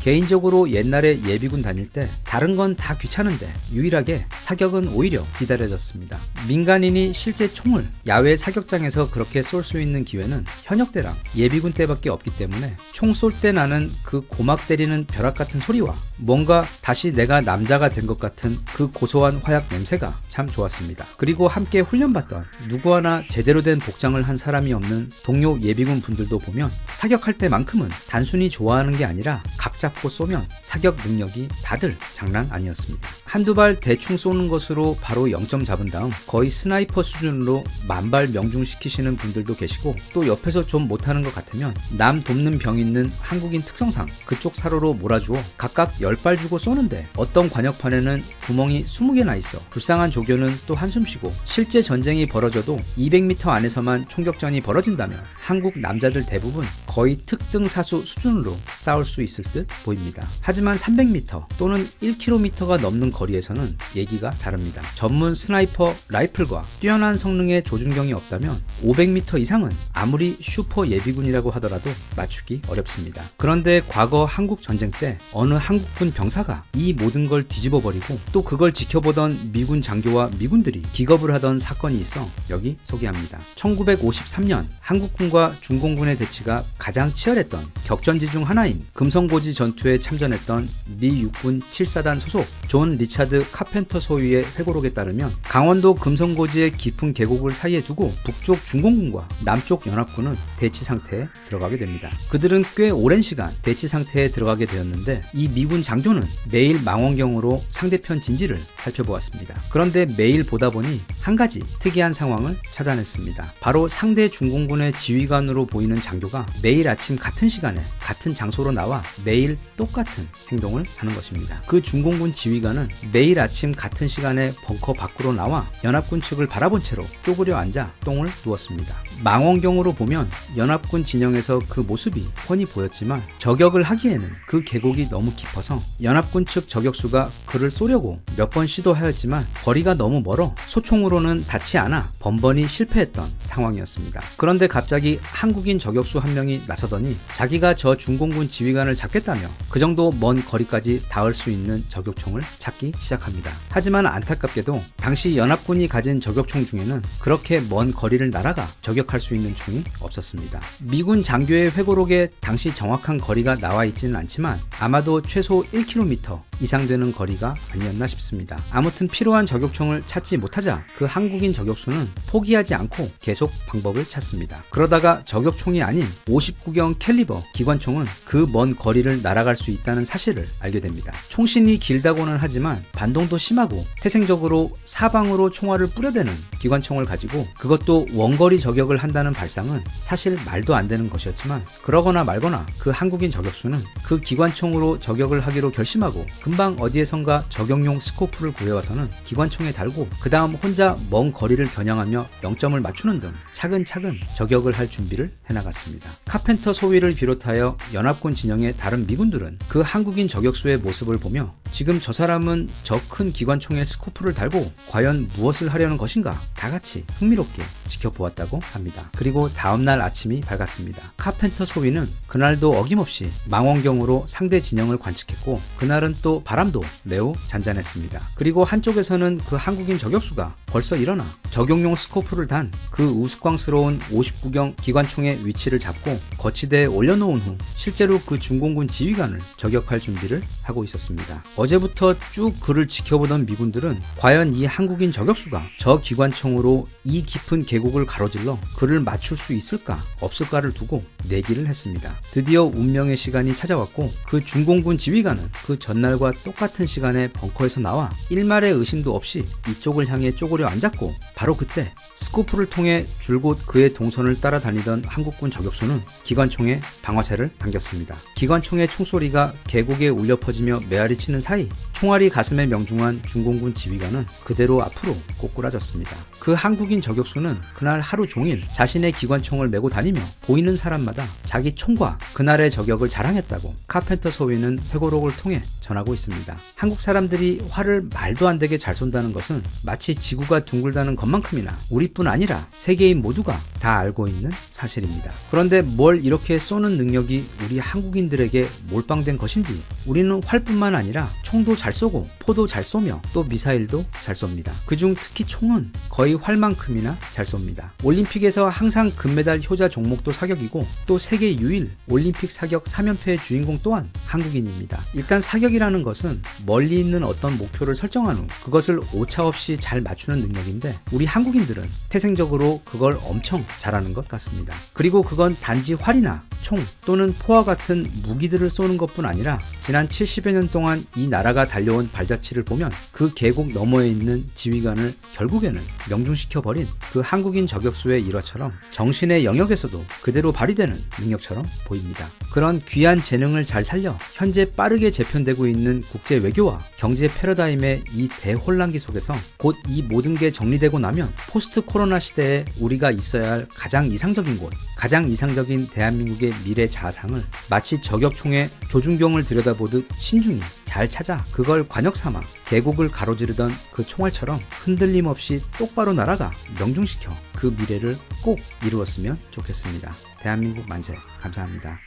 개인적으로 옛날에 예비군 다닐 때 다른 건 다 귀찮은데 유일하게 사격은 오히려 기다려졌습니다. 민간인이 실제 총을 야외 사격장에서 그렇게 쏠 수 있는 기회는 현역 때랑 예비군 때밖에 없기 때문에 총 쏠 때 나는 그 고막 때리는 벼락 같은 소리와 뭔가 다시 내가 남자가 된 것 같은 그 고소한 화약 냄새가 참 좋았습니다. 그리고 함께 훈련받던 누구 하나 제대로 된 복장을 한 사람이 없는 동료 예비군 분들도 보면 사격할 때만큼은 단순히 좋아하는 게 아니라 각 잡고 쏘면 사격 능력이 다들 장난 아니었습니다. 한두 발 대충 쏘는 것으로 바로 0점 잡은 다음 거의 스나이퍼 수준으로 만발 명중시키시는 분들도 계시고, 또 옆에서 좀 못하는 것 같으면 남 돕는 병 있는 한국인 특성상 그쪽 사로로 몰아주어 각각 10발 주고 쏘는데 어떤 관역판에는 구멍이 20개나 있어 불쌍한 조교는 또 한숨 쉬고, 실제 전쟁이 벌어져도 200m 안에서만 총격전이 벌어진다면 한국 남자들 대부분 거의 특등사수 수준으로 싸울 수 있을 듯 보입니다. 하지만 300m 또는 1km가 넘는 거리에서는 얘기가 다릅니다. 전문 스나이퍼 라이플과 뛰어난 성능의 조준경이 없다면 500m 이상은 아무리 슈퍼 예비군이라고 하더라도 맞추기 어렵습니다. 그런데 과거 한국 전쟁 때 어느 한국군 병사가 이 모든 걸 뒤집어버리고 또 그걸 지켜보던 미군 장교와 미군들이 기겁을 하던 사건이 있어 여기 소개합니다. 1953년 한국군과 중공군의 대치가 가장 치열했던 격전지 중 하나인 금성고지 전투에 참전했던 미 육군 7사단 소속 존 리차드 카펜터 소위의 회고록에 따르면 강원도 금성고지의 깊은 계곡을 사이에 두고 북쪽 중공군과 남쪽 연합군은 대치 상태에 들어가게 됩니다. 그들은 꽤 오랜 시간 대치 상태에 들어가게 되었는데 이 미군 장교는 매일 망원경으로 상대편 진지를 살펴보았습니다. 그런데 매일 보다 보니 한 가지 특이한 상황을 찾아냈습니다. 바로 상대 중공군의 지휘관으로 보이는 장교가 매일 아침 같은 시간에 같은 장소로 나와 매일 똑같은 행동을 하는 것입니다. 그 중공군 지휘관은 매일 아침 같은 시간에 벙커 밖으로 나와 연합군 측을 바라본 채로 쪼그려 앉아 똥을 누웠습니다. 망원경으로 보면 연합군 진영에서 그 모습이 훤히 보였지만 저격을 하기에는 그 계곡이 너무 깊어서 연합군 측 저격수가 그를 쏘려고 몇 번 시도하였지만 거리가 너무 멀어 소총으로는 닿지 않아 번번이 실패했던 상황이었습니다. 그런데 갑자기 한국인 저격수 한 명이 나서더니 자기가 저 중공군 지휘관을 잡겠다며 그 정도 먼 거리까지 닿을 수 있는 저격총을 찾기 시작합니다. 하지만 안타깝게도 당시 연합군이 가진 저격총 중에는 그렇게 먼 거리를 날아가 저격할 수 있는 총이 없었습니다. 미군 장교의 회고록에 당시 정확한 거리가 나와 있지는 않지만 아마도 최소 1km 이상 되는 거리가 아니었나 싶습니다. 아무튼 필요한 저격총을 찾지 못하자 그 한국인 저격수는 포기하지 않고 계속 방법을 찾습니다. 그러다가 저격총이 아닌 59경 캘리버 기관총은 그 먼 거리를 날아갈 수 있다는 사실을 알게 됩니다. 총신이 길다고는 하지만 반동도 심하고 태생적으로 사방으로 총알을 뿌려대는 기관총을 가지고 그것도 원거리 저격을 한다는 발상은 사실 말도 안 되는 것이었지만, 그러거나 말거나 그 한국인 저격수는 그 기관총으로 저격을 하기로 결심하고 금방 어디에선가 저격용 스코프를 구해와서는 기관총에 달고 그 다음 혼자 먼 거리를 겨냥하며 0점을 맞추는 등 차근차근 저격을 할 준비를 해나갔습니다. 카펜터 소위를 비롯하여 연합군 진영의 다른 미군들은 그 한국인 저격수의 모습을 보며 지금 저 사람은 저 큰 기관총에 스코프를 달고 과연 무엇을 하려는 것인가 다같이 흥미롭게 지켜보았다고 합니다. 그리고 다음날 아침이 밝았습니다. 카펜터 소위는 그날도 어김없이 망원경으로 상대 진영을 관측했고 그날은 또 바람도 매우 잔잔했습니다. 그리고 한쪽에서는 그 한국인 저격수가 벌써 일어나 저격용 스코프를 단 그 우스꽝스러운 59경 기관총의 위치를 잡고 거치대에 올려놓은 후 실제로 그 중공군 지휘관을 저격할 준비를 하고 있었습니다. 어제부터 쭉 그를 지켜보던 미군들은 과연 이 한국인 저격수가 저 기관총으로 이 깊은 계곡을 가로질러 그를 맞출 수 있을까 없을까를 두고 내기를 했습니다. 드디어 운명의 시간이 찾아왔고 그 중공군 지휘관은 그 전날과 똑같은 시간에 벙커에서 나와 일말의 의심도 없이 이쪽을 향해 쪼그려 앉았고, 바로 그때 스코프를 통해 줄곧 그의 동선을 따라다니던 한국군 저격수는 기관총에 방아쇠를 당겼습니다. 기관총의 총소리가 계곡에 울려 퍼지며 메아리 치는 사이 총알이 가슴에 명중한 중공군 지휘관은 그대로 앞으로 꼬꾸라졌습니다. 그 한국인 저격수는 그날 하루 종일 자신의 기관총을 메고 다니며 보이는 사람마다 자기 총과 그날의 저격을 자랑했다고 카펜터 소위는 회고록을 통해 전하고 있습니다. 한국 사람들이 활을 말도 안 되게 잘 쏜다는 것은 마치 지구가 둥글다는 것만큼이나 우리뿐 아니라 세계인 모두가 다 알고 있는 사실입니다. 그런데 뭘 이렇게 쏘는 능력이 우리 한국인들에게 몰빵된 것인지 우리는 활뿐만 아니라 총도 잘 쏘고 포도 잘 쏘며 또 미사일도 잘 쏩니다. 그중 특히 총은 거의 활만큼이나 잘 쏩니다. 올림픽에서 항상 금메달 효자 종목도 사격이고 또 세계 유일 올림픽 사격 3연패의 주인공 또한 한국인입니다. 일단 사격이라는 것은 멀리 있는 어떤 목표를 설정한 후 그것을 오차없이 잘 맞추는 능력인데 우리 한국인들은 태생적으로 그걸 엄청 잘하는 것 같습니다. 그리고 그건 단지 활이나 총 또는 포와 같은 무기들을 쏘는 것뿐 아니라 지난 70여 년 동안 이 나라가 달려온 발자취를 보면 그 계곡 너머에 있는 지휘관을 결국에는 명중시켜버린 그 한국인 저격수의 일화처럼 정신의 영역에서도 그대로 발휘되는 능력처럼 보입니다. 그런 귀한 재능을 잘 살려 현재 빠르게 재편되고 있는 국제 외교와 경제 패러다임의 이 대혼란기 속에서 곧 이 모든 게 정리되고 나면 포스트 코로나 시대에 우리가 있어야 할 가장 이상적인 곳, 가장 이상적인 대한민국의 미래 자상을 마치 저격총의 조준경을 들여다보듯 신중히 잘 찾아 그걸 관역 삼아 계곡을 가로지르던 그 총알처럼 흔들림 없이 똑바로 날아가 명중시켜 그 미래를 꼭 이루었으면 좋겠습니다. 대한민국 만세. 감사합니다.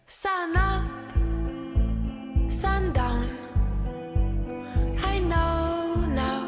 Sun up, sun down. I know now.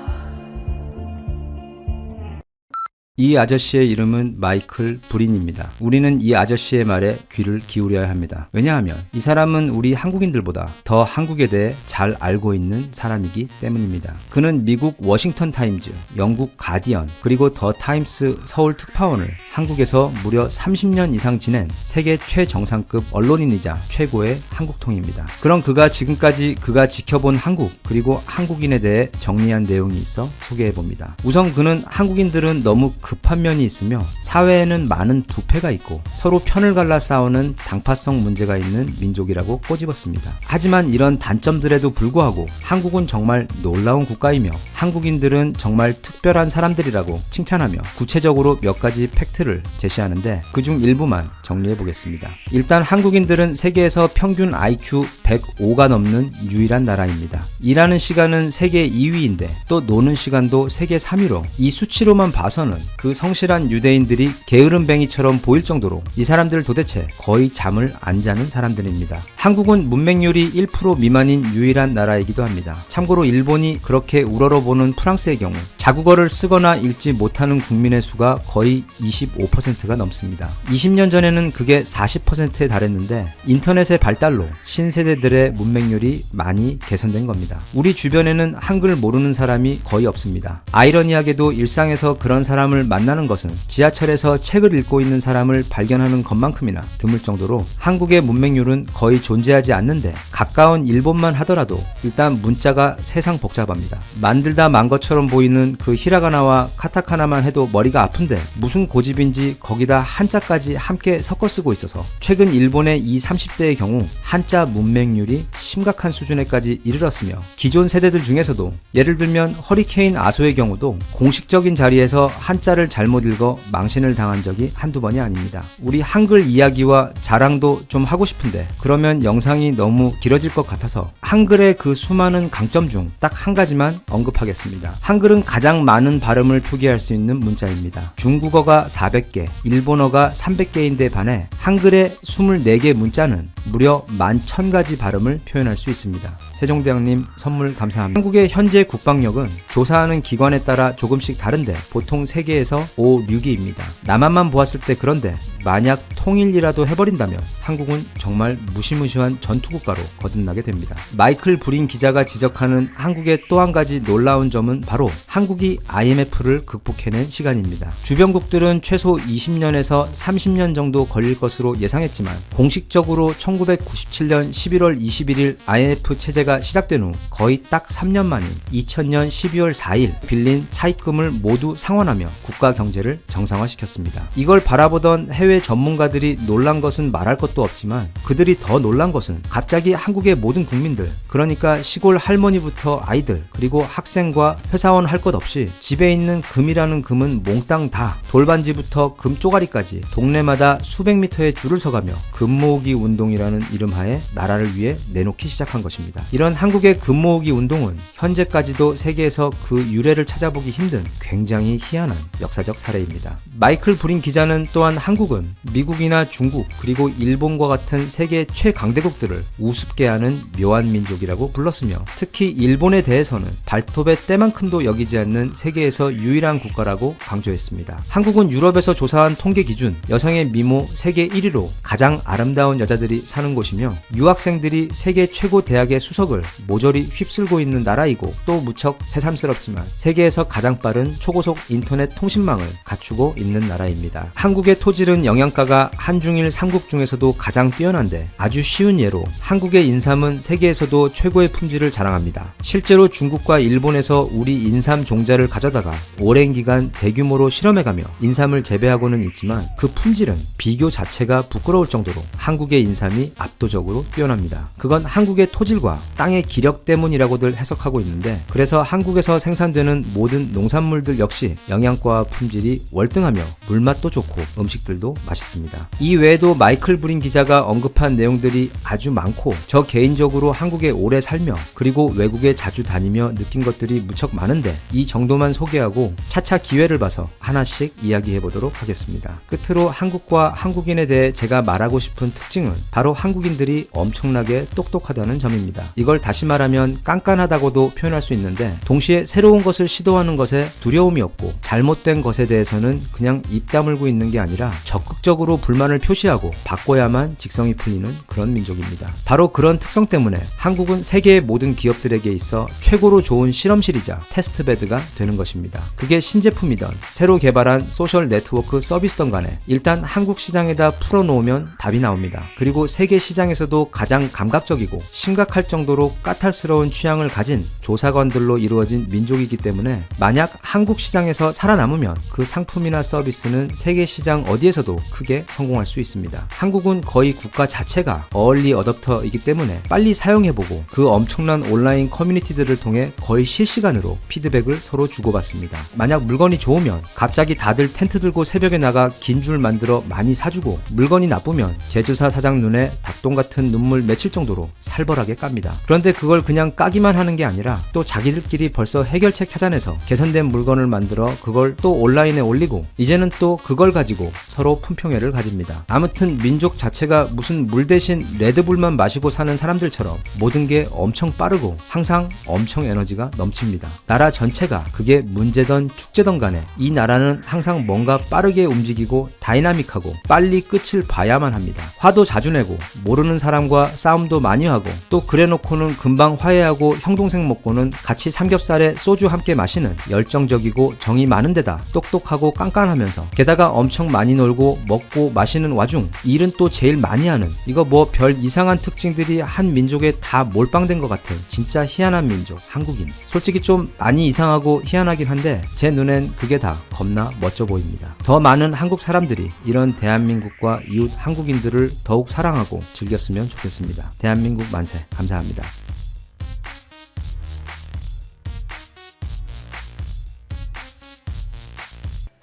이 아저씨의 이름은 마이클 브린입니다. 우리는 이 아저씨의 말에 귀를 기울여야 합니다. 왜냐하면 이 사람은 우리 한국인들보다 더 한국에 대해 잘 알고 있는 사람이기 때문입니다. 그는 미국 워싱턴 타임즈, 영국 가디언, 그리고 더 타임스 서울 특파원을 한국에서 무려 30년 이상 지낸 세계 최정상급 언론인이자 최고의 한국통입니다. 그럼 그가 지금까지 그가 지켜본 한국 그리고 한국인에 대해 정리한 내용이 있어 소개해봅니다. 우선 그는 한국인들은 너무 급한 면이 있으며 사회에는 많은 부패가 있고 서로 편을 갈라 싸우는 당파성 문제가 있는 민족이라고 꼬집었습니다. 하지만 이런 단점들에도 불구하고 한국은 정말 놀라운 국가이며 한국인들은 정말 특별한 사람들이라고 칭찬하며 구체적으로 몇 가지 팩트를 제시하는데 그중 일부만 정리해 보겠습니다. 일단 한국인들은 세계에서 평균 IQ 105가 넘는 유일한 나라입니다. 일하는 시간은 세계 2위인데 또 노는 시간도 세계 3위로 이 수치로만 봐서는 그 성실한 유대인들이 게으름뱅이처럼 보일 정도로 이 사람들 도대체 거의 잠을 안 자는 사람들입니다. 한국은 문맹률이 1% 미만인 유일한 나라이기도 합니다. 참고로 일본이 그렇게 우러러보는 프랑스의 경우 자국어를 쓰거나 읽지 못하는 국민의 수가 거의 25%가 넘습니다. 20년 전에는 그게 40%에 달했는데 인터넷의 발달로 신세대들의 문맹률이 많이 개선된 겁니다. 우리 주변에는 한글 모르는 사람이 거의 없습니다. 아이러니하게도 일상에서 그런 사람을 만나는 것은 지하철에서 책을 읽고 있는 사람을 발견하는 것만큼이나 드물 정도로 한국의 문맹률은 거의 존재하지 않는데 가까운 일본만 하더라도 일단 문자가 세상 복잡합니다. 만들다 만 것처럼 보이는 그 히라가나와 카타카나만 해도 머리가 아픈데 무슨 고집인지 거기다 한자까지 함께 섞어 쓰고 있어서 최근 일본의 이 30대의 경우 한자 문맹률이 심각한 수준에까지 이르렀으며 기존 세대들 중에서도 예를 들면 허리케인 아소의 경우도 공식적인 자리에서 한자를 잘못 읽어 망신을 당한 적이 한두 번이 아닙니다. 우리 한글 이야기와 자랑도 좀 하고 싶은데 그러면 영상이 너무 길어질 것 같아서 한글의 그 수많은 강점 중 딱 한 가지만 언급하겠습니다. 한글은 가장 많은 발음을 표기할 수 있는 문자입니다. 중국어가 400개, 일본어가 300개인데 반해 한글의 24개 문자는 무려 11,000가지 발음을 표현할 수 있습니다. 세종대왕님 선물 감사합니다. 한국의 현재 국방력은 조사하는 기관에 따라 조금씩 다른데 보통 세계에서 5, 6위입니다. 남한만 보았을 때 그런데 만약 통일이라도 해버린다면 한국은 정말 무시무시한 전투국가로 거듭나게 됩니다. 마이클 브린 기자가 지적하는 한국의 또 한 가지 놀라운 점은 바로 한국이 IMF를 극복해낸 시간입니다. 주변국들은 최소 20년에서 30년 정도 걸릴 것으로 예상했지만 공식적으로 1997년 11월 21일 IMF 체제가 시작된 후 거의 딱 3년 만인 2000년 12월 4일 빌린 차입금을 모두 상환하며 국가 경제를 정상화시켰습니다. 이걸 바라보던 해외 전문가들이 놀란 것은 말할 것도 없지만 그들이 더 놀란 것은 갑자기 한국의 모든 국민들, 그러니까 시골 할머니부터 아이들 그리고 학생과 회사원 할 것 없이 집에 있는 금이라는 금은 몽땅 다 돌반지부터 금 쪼가리까지 동네마다 수백 미터의 줄을 서가며 금 모으기 운동이라는 이름하에 나라를 위해 내놓기 시작한 것입니다. 이런 한국의 금 모으기 운동은 현재까지도 세계에서 그 유래를 찾아보기 힘든 굉장히 희한한 역사적 사례입니다. 마이클 브린 기자는 또한 한국은 미국이나 중국 그리고 일본과 같은 세계 최강대국들을 우습게 하는 묘한 민족이라고 불렀으며 특히 일본에 대해서는 발톱의 때만큼도 여기지 않는 세계에서 유일한 국가라고 강조했습니다. 한국은 유럽에서 조사한 통계 기준 여성의 미모 세계 1위로 가장 아름다운 여자들이 사는 곳이며 유학생들이 세계 최고 대학의 수석을 모조리 휩쓸고 있는 나라이고 또 무척 새삼스럽지만 세계에서 가장 빠른 초고속 인터넷 통신망을 갖추고 있는 나라입니다. 한국의 토질은 영양가가 한중일 3국 중에서도 가장 뛰어난데 아주 쉬운 예로 한국의 인삼은 세계에서도 최고의 품질을 자랑합니다. 실제로 중국과 일본에서 우리 인삼 종자를 가져다가 오랜 기간 대규모로 실험해가며 인삼을 재배하고는 있지만 그 품질은 비교 자체가 부끄러울 정도로 한국의 인삼이 압도적으로 뛰어납니다. 그건 한국의 토질과 땅의 기력 때문이라고들 해석하고 있는데 그래서 한국에서 생산되는 모든 농산물들 역시 영양가와 품질이 월등하며 물맛도 좋고 음식들도 맛있습니다. 이 외에도 마이클 브린 기자가 언급한 내용들이 아주 많고 저 개인적으로 한국에 오래 살며 그리고 외국에 자주 다니며 느낀 것들이 무척 많은데 이 정도만 소개하고 차차 기회를 봐서 하나씩 이야기해 보도록 하겠습니다. 끝으로 한국과 한국인에 대해 제가 말하고 싶은 특징은 바로 한국인들이 엄청나게 똑똑하다는 점입니다. 이걸 다시 말하면 깐깐하다고도 표현할 수 있는데 동시에 새로운 것을 시도하는 것에 두려움이 없고 잘못된 것에 대해서는 그냥 입 다물고 있는 게 아니라 적극적으로 불만을 표시하고 바꿔야만 직성이 풀리는 그런 민족입니다. 바로 그런 특성 때문에 한국은 세계의 모든 기업들에게 있어 최고로 좋은 실험실이자 테스트베드가 되는 것입니다. 그게 신제품이던 새로 개발한 소셜 네트워크 서비스던 간에 일단 한국 시장에다 풀어놓으면 답이 나옵니다. 그리고 세계 시장에서도 가장 감각적이고 심각할 정도로 까탈스러운 취향을 가진 조사관들로 이루어진 민족이기 때문에 만약 한국 시장에서 살아남으면 그 상품이나 서비스는 세계 시장 어디에서도 크게 성공할 수 있습니다. 한국은 거의 국가 자체가 어얼리 어댑터이기 때문에 빨리 사용해보고 그 엄청난 온라인 커뮤니티들을 통해 거의 실시간으로 피드백을 서로 주고받습니다. 만약 물건이 좋으면 갑자기 다들 텐트 들고 새벽에 나가 긴 줄 만들어 많이 사주고 물건이 나쁘면 제조사 사장 눈에 닭똥 같은 눈물 맺힐 정도로 살벌하게 깝니다. 그런데 그걸 그냥 까기만 하는 게 아니라 또 자기들끼리 벌써 해결책 찾아내서 개선된 물건을 만들어 그걸 또 온라인에 올리고 이제는 또 그걸 가지고 서로 품평회를 가집니다. 아무튼 민족 자체가 무슨 물 대신 레드불만 마시고 사는 사람들처럼 모든 게 엄청 빠르고 항상 엄청 에너지가 넘칩니다. 나라 전체가 그게 문제던 축제던 간에 이 나라는 항상 뭔가 빠르게 움직이고 다이나믹하고 빨리 끝을 봐야만 합니다. 화도 자주 내고 모르는 사람과 싸움도 많이 하고 또 그래놓고는 금방 화해하고 형동생 먹고는 같이 삼겹살에 소주 함께 마시는 열정적이고 정이 많은 데다 똑똑하고 깐깐하면서 게다가 엄청 많이 놀고 먹고 마시는 와중 일은 또 제일 많이 하는 이거 뭐 별 이상한 특징들이 한 민족에 다 몰빵된 것 같은 진짜 희한한 민족 한국인. 솔직히 좀 많이 이상하고 희한하긴 한데 제 눈엔 그게 다 겁나 멋져 보입니다. 더 많은 한국 사람들이 이런 대한민국과 이웃 한국인들을 더욱 사랑하고 즐겼으면 좋겠습니다. 대한민국 만세. 감사합니다.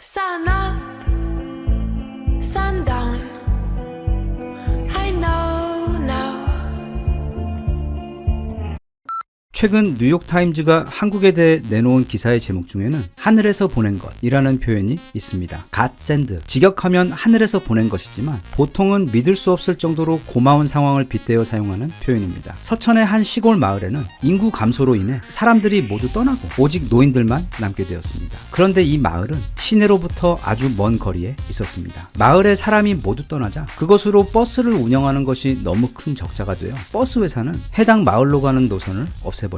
Sun up, sun down. I know now. 최근 뉴욕타임즈가 한국에 대해 내놓은 기사의 제목 중에는 하늘에서 보낸 것이라는 표현이 있습니다. God send. 직역하면 하늘에서 보낸 것이지만 보통은 믿을 수 없을 정도로 고마운 상황을 빗대어 사용하는 표현입니다. 서천의 한 시골 마을에는 인구 감소로 인해 사람들이 모두 떠나고 오직 노인들만 남게 되었습니다. 그런데 이 마을은 시내로부터 아주 먼 거리에 있었습니다. 마을에 사람이 모두 떠나자 그것으로 버스를 운영하는 것이 너무 큰 적자가 되어 버스 회사는 해당 마을로 가는 노선을 없애버립니다.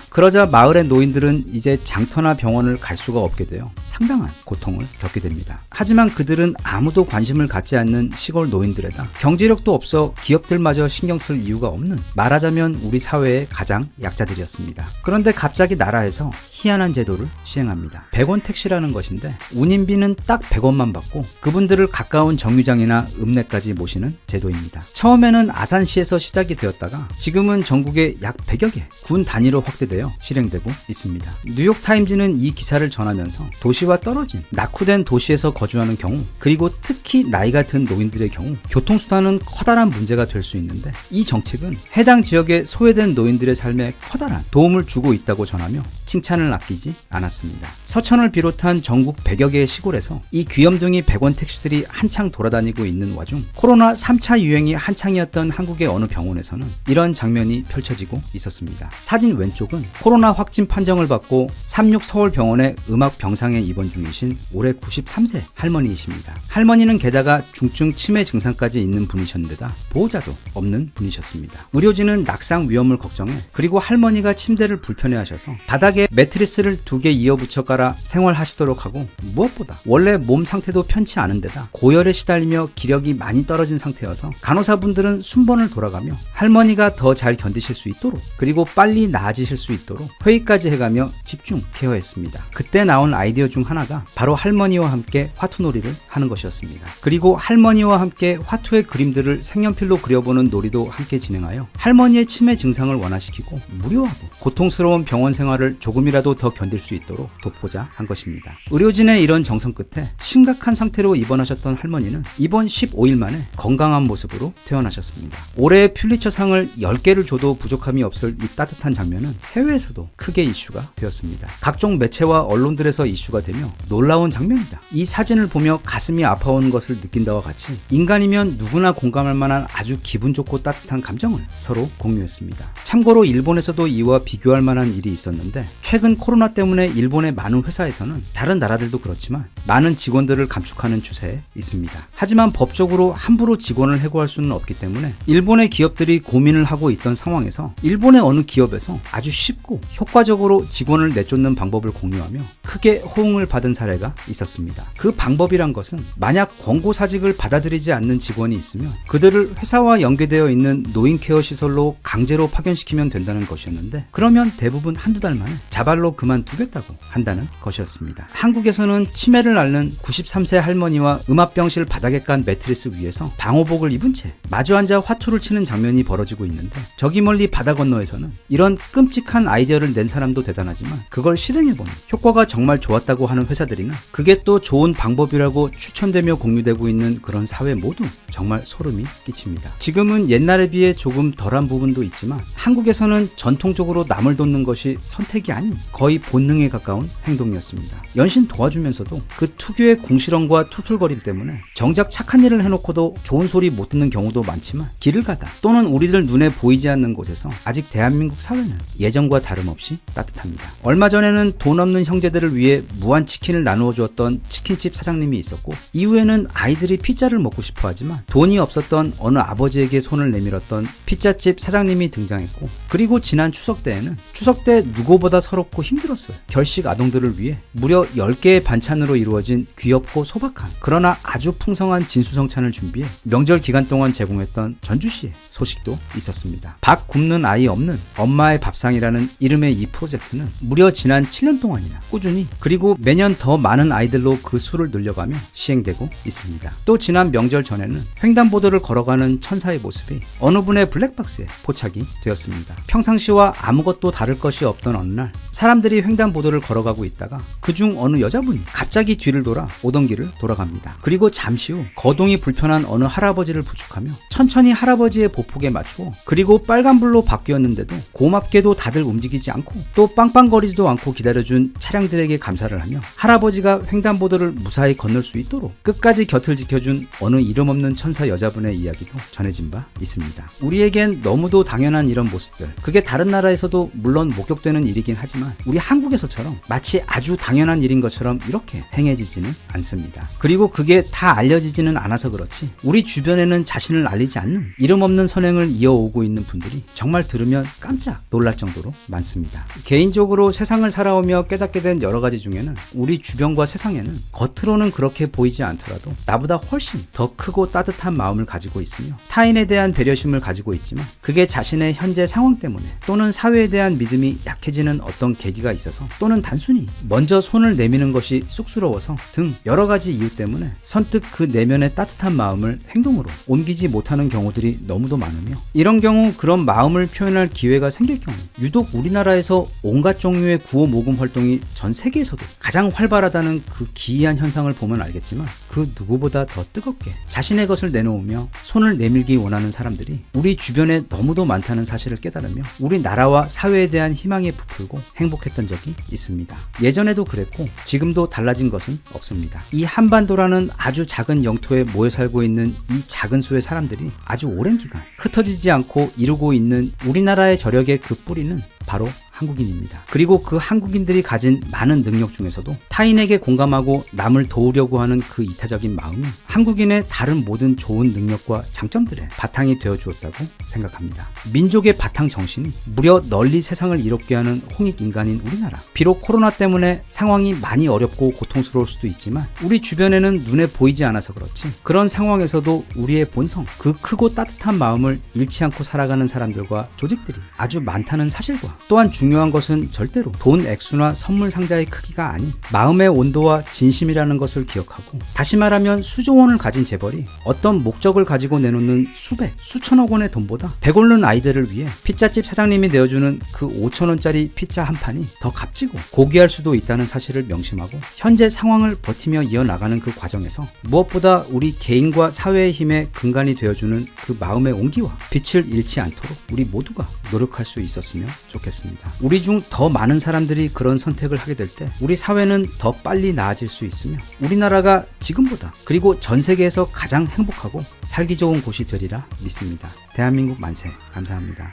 그러자 마을의 노인들은 이제 장터나 병원을 갈 수가 없게 되어 상당한 고통을 겪게 됩니다. 하지만 그들은 아무도 관심을 갖지 않는 시골 노인들에다 경제력도 없어 기업들마저 신경 쓸 이유가 없는 말하자면 우리 사회의 가장 약자들이었습니다. 그런데 갑자기 나라에서 희한한 제도를 시행합니다. 100원 택시라는 것인데 운임비는 딱 100원만 받고 그분들을 가까운 정류장이나 읍내까지 모시는 제도입니다. 처음에는 아산시에서 시작이 되었다가 지금은 전국에 약 100여 개 군 단위 단위로 확대되어 실행되고 있습니다. 뉴욕타임즈는 이 기사를 전하면서 도시와 떨어진 낙후된 도시에서 거주하는 경우, 그리고 특히 나이가 든 노인들의 경우 교통수단은 커다란 문제가 될 수 있는데 이 정책은 해당 지역의 소외된 노인들의 삶에 커다란 도움을 주고 있다고 전하며 칭찬을 아끼지 않았습니다. 서천을 비롯한 전국 100여 개의 시골에서 이 귀염둥이 100원 택시들이 한창 돌아다니고 있는 와중 코로나 3차 유행이 한창이었던 한국의 어느 병원에서는 이런 장면이 펼쳐지고 있었습니다. 사진 왼쪽은 코로나 확진 판정을 받고 36 서울병원의 음악 병상에 입원 중이신 올해 93세 할머니이십니다. 할머니는 게다가 중증 치매 증상까지 있는 분이셨는데다 보호자도 없는 분이셨습니다. 의료진은 낙상 위험을 걱정해 그리고 할머니가 침대를 불편해하셔서 바닥에 매트리스를 2개 이어붙여 깔아 생활하시도록 하고, 무엇보다 원래 몸 상태도 편치 않은 데다 고열에 시달리며 기력이 많이 떨어진 상태여서 간호사분들은 순번을 돌아가며 할머니가 더 잘 견디실 수 있도록, 그리고 빨리 나아지실 수 있도록 회의까지 해가며 집중 케어했습니다. 그때 나온 아이디어 중 하나가 바로 할머니와 함께 화투놀이를 하는 것이었습니다. 그리고 할머니와 함께 화투의 그림들을 색연필로 그려보는 놀이도 함께 진행하여 할머니의 치매 증상을 완화시키고 무료하고 고통스러운 병원 생활을 조금이라도 더 견딜 수 있도록 돕고자 한 것입니다. 의료진의 이런 정성 끝에 심각한 상태로 입원하셨던 할머니는 입원 15일 만에 건강한 모습으로 퇴원하셨습니다. 올해 퓰리처상을 10개를 줘도 부족함이 없을 이 따뜻한 장면은 해외에서도 크게 이슈가 되었습니다. 각종 매체와 언론들에서 이슈가 되며 놀라운 장면이다, 이 사진을 보며 가슴이 아파오는 것을 느낀다와 같이 인간이면 누구나 공감할 만한 아주 기분 좋고 따뜻한 감정을 서로 공유했습니다. 참고로 일본에서도 이와 비교할 만한 일이 있었는데, 최근 코로나 때문에 일본의 많은 회사에서는 다른 나라들도 그렇지만 많은 직원들을 감축하는 추세에 있습니다. 하지만 법적으로 함부로 직원을 해고할 수는 없기 때문에 일본의 기업들이 고민을 하고 있던 상황에서 일본의 어느 기업에서 아주 쉽고 효과적으로 직원을 내쫓는 방법을 공유하며 크게 호응을 받은 사례가 있었습니다. 그 방법이란 것은 만약 권고사직을 받아들이지 않는 직원이 있으면 그들을 회사와 연계되어 있는 노인 케어 시설로 강제로 파견시키면 된다는 것이었는데, 그러면 대부분 한두 달 만에 자발로 그만두겠다고 한다는 것이었습니다. 한국에서는 치매를 앓는 93세 할머니와 음압병실 바닥에 깐 매트리스 위에서 방호복을 입은 채 마주 앉아 화투를 치는 장면이 벌어지고 있는데, 저기 멀리 바다 건너에서는 이런 끔찍한 아이디어를 낸 사람도 대단하지만 그걸 실행해보니 효과가 정말 좋았다고 하는 회사들이나 그게 또 좋은 방법이라고 추천되며 공유되고 있는 그런 사회 모두 정말 소름이 끼칩니다. 지금은 옛날에 비해 조금 덜한 부분도 있지만 한국에서는 전통적으로 남을 돕는 것이 선택이 아닌 거의 본능에 가까운 행동이었습니다. 연신 도와주면서도 그 특유의 궁시렁과 툴툴거림 때문에 정작 착한 일을 해놓고도 좋은 소리 못 듣는 경우도 많지만, 길을 가다 또는 우리들 눈에 보이지 않는 곳에서 아직 대한민국 사회는 예전과 다름없이 따뜻합니다. 얼마 전에는 돈 없는 형제들을 위해 무한 치킨을 나누어 주었던 치킨집 사장님이 있었고, 이후에는 아이들이 피자를 먹고 싶어 하지만 돈이 없었던 어느 아버지에게 손을 내밀었던 피자집 사장님이 등장했고, 그리고 지난 추석 때에는 추석 때 누구보다 서럽고 힘들었어요. 결식 아동들을 위해 무려 10개의 반찬으로 이루어진 귀엽고 소박한 그러나 아주 풍성한 진수성찬을 준비해 명절 기간 동안 제공했던 전주시의 소식도 있었습니다. 밥 굶는 아이 없는 엄마의 밥상이라는 이름의 이 프로젝트는 무려 지난 7년 동안이나 꾸준히, 그리고 매년 더 많은 아이들로 그 수를 늘려가며 시행되고 있습니다. 또 지난 명절 전에는 횡단보도를 걸어가는 천사의 모습이 어느 분의 블랙박스에 포착이 되었습니다. 평상시와 아무것도 다를 것이 없던 어느 날 사람들이 횡단보도를 걸어가고 있다가 그중 어느 여자분이 갑자기 뒤를 돌아 오던 길을 돌아갑니다. 그리고 잠시 후 거동이 불편한 어느 할아버지를 부축하며 천천히 할아버지의 보폭에 맞추어, 그리고 빨간불로 바뀌었는데도 고맙게도 다들 움직이지 않고 또 빵빵거리지도 않고 기다려준 차량들에게 감사를 하며 할아버지가 횡단보도를 무사히 건널 수 있도록 끝까지 곁을 지켜준 어느 이름 없는 천사 여자분의 이야기도 전해진 바 있습니다. 우리에겐 너무도 당연한 이런 모습들, 그게 다른 나라에서도 물론 목격되는 일이긴 하지만 우리 한국에서처럼 마치 아주 당연한 일인 것처럼 이렇게 행해지지는 않습니다. 그리고 그게 다 알려지지는 않아서 그렇지 우리 주변에는 자신을 알리지 않는 이름 없는 선행을 이어오고 있는 분들이 정말 들으면 깜짝 놀랄 정도로 많습니다. 개인적으로 세상을 살아오며 깨닫게 된 여러 가지 중에는 우리 주변과 세상에는 겉으로는 그렇게 보이지 않더라도 나보다 훨씬 더 크고 따뜻한 마음을 가지고 있으며 타인에 대한 배려심을 가지고 있지만, 그게 자신의 현재 상황 때문에 또는 사회에 대한 믿음이 약해지는 어떤 계기가 있어서, 또는 단순히 먼저 손을 내미는 것이 쑥스러워서 등 여러 가지 이유 때문에 선뜻 그 내면의 따뜻한 마음을 행동으로 옮기지 못하는 경우들이 너무도 많으며, 이런 경우 그런 마음을 표현할 기회가 생길 경우 유독 우리나라에서 온갖 종류의 구호 모금 활동이 전 세계에서도 가장 활발하다는 그 기이한 현상을 보면 알겠지만, 그 누구보다 더 뜨겁게 자신의 것을 내놓으며 손을 내밀기 원하는 사람들이 우리 주변에 너무도 많다는 사실을 깨달으며 우리나라와 사회에 대한 희망에 부풀고 행복했던 적이 있습니다. 예전에도 그랬고 지금도 달라진 것은 없습니다. 이 한반도라는 아주 작은 영토에 모여 살고 있는 이 작은 수의 사람들이 아주 오랜 기간 흩어지지 않고 이루고 있는 우리나라의 저력의 그 뿌리는 바로 한국인입니다. 그리고 그 한국인들이 가진 많은 능력 중에서도 타인에게 공감하고 남을 도우려고 하는 그 이타적인 마음이 한국인의 다른 모든 좋은 능력과 장점들의 바탕이 되어 주었다고 생각합니다. 민족의 바탕 정신이 무려 널리 세상을 이롭게 하는 홍익인간인 우리나라. 비록 코로나 때문에 상황이 많이 어렵고 고통스러울 수도 있지만 우리 주변에는 눈에 보이지 않아서 그렇지, 그런 상황에서도 우리의 본성, 그 크고 따뜻한 마음을 잃지 않고 살아가는 사람들과 조직들이 아주 많다는 사실과, 또한 중요한 것은 절대로 돈 액수나 선물 상자의 크기가 아닌 마음의 온도와 진심이라는 것을 기억하고, 다시 말하면 수조 원을 가진 재벌이 어떤 목적을 가지고 내놓는 수백, 수천억 원의 돈보다 배고른 아이들을 위해 피자집 사장님이 내어주는 그 5,000원짜리 피자 한 판이 더 값지고 고귀할 수도 있다는 사실을 명심하고 현재 상황을 버티며 이어나가는 그 과정에서 무엇보다 우리 개인과 사회의 힘에 근간이 되어주는 그 마음의 온기와 빛을 잃지 않도록 우리 모두가 노력할 수 있었으면 좋겠습니다. 우리 중 더 많은 사람들이 그런 선택을 하게 될 때 우리 사회는 더 빨리 나아질 수 있으며 우리나라가 지금보다, 그리고 전 세계에서 가장 행복하고 살기 좋은 곳이 되리라 믿습니다. 대한민국 만세. 감사합니다.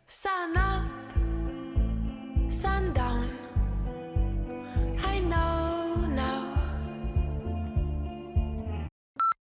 Sun up, sun down. I know now.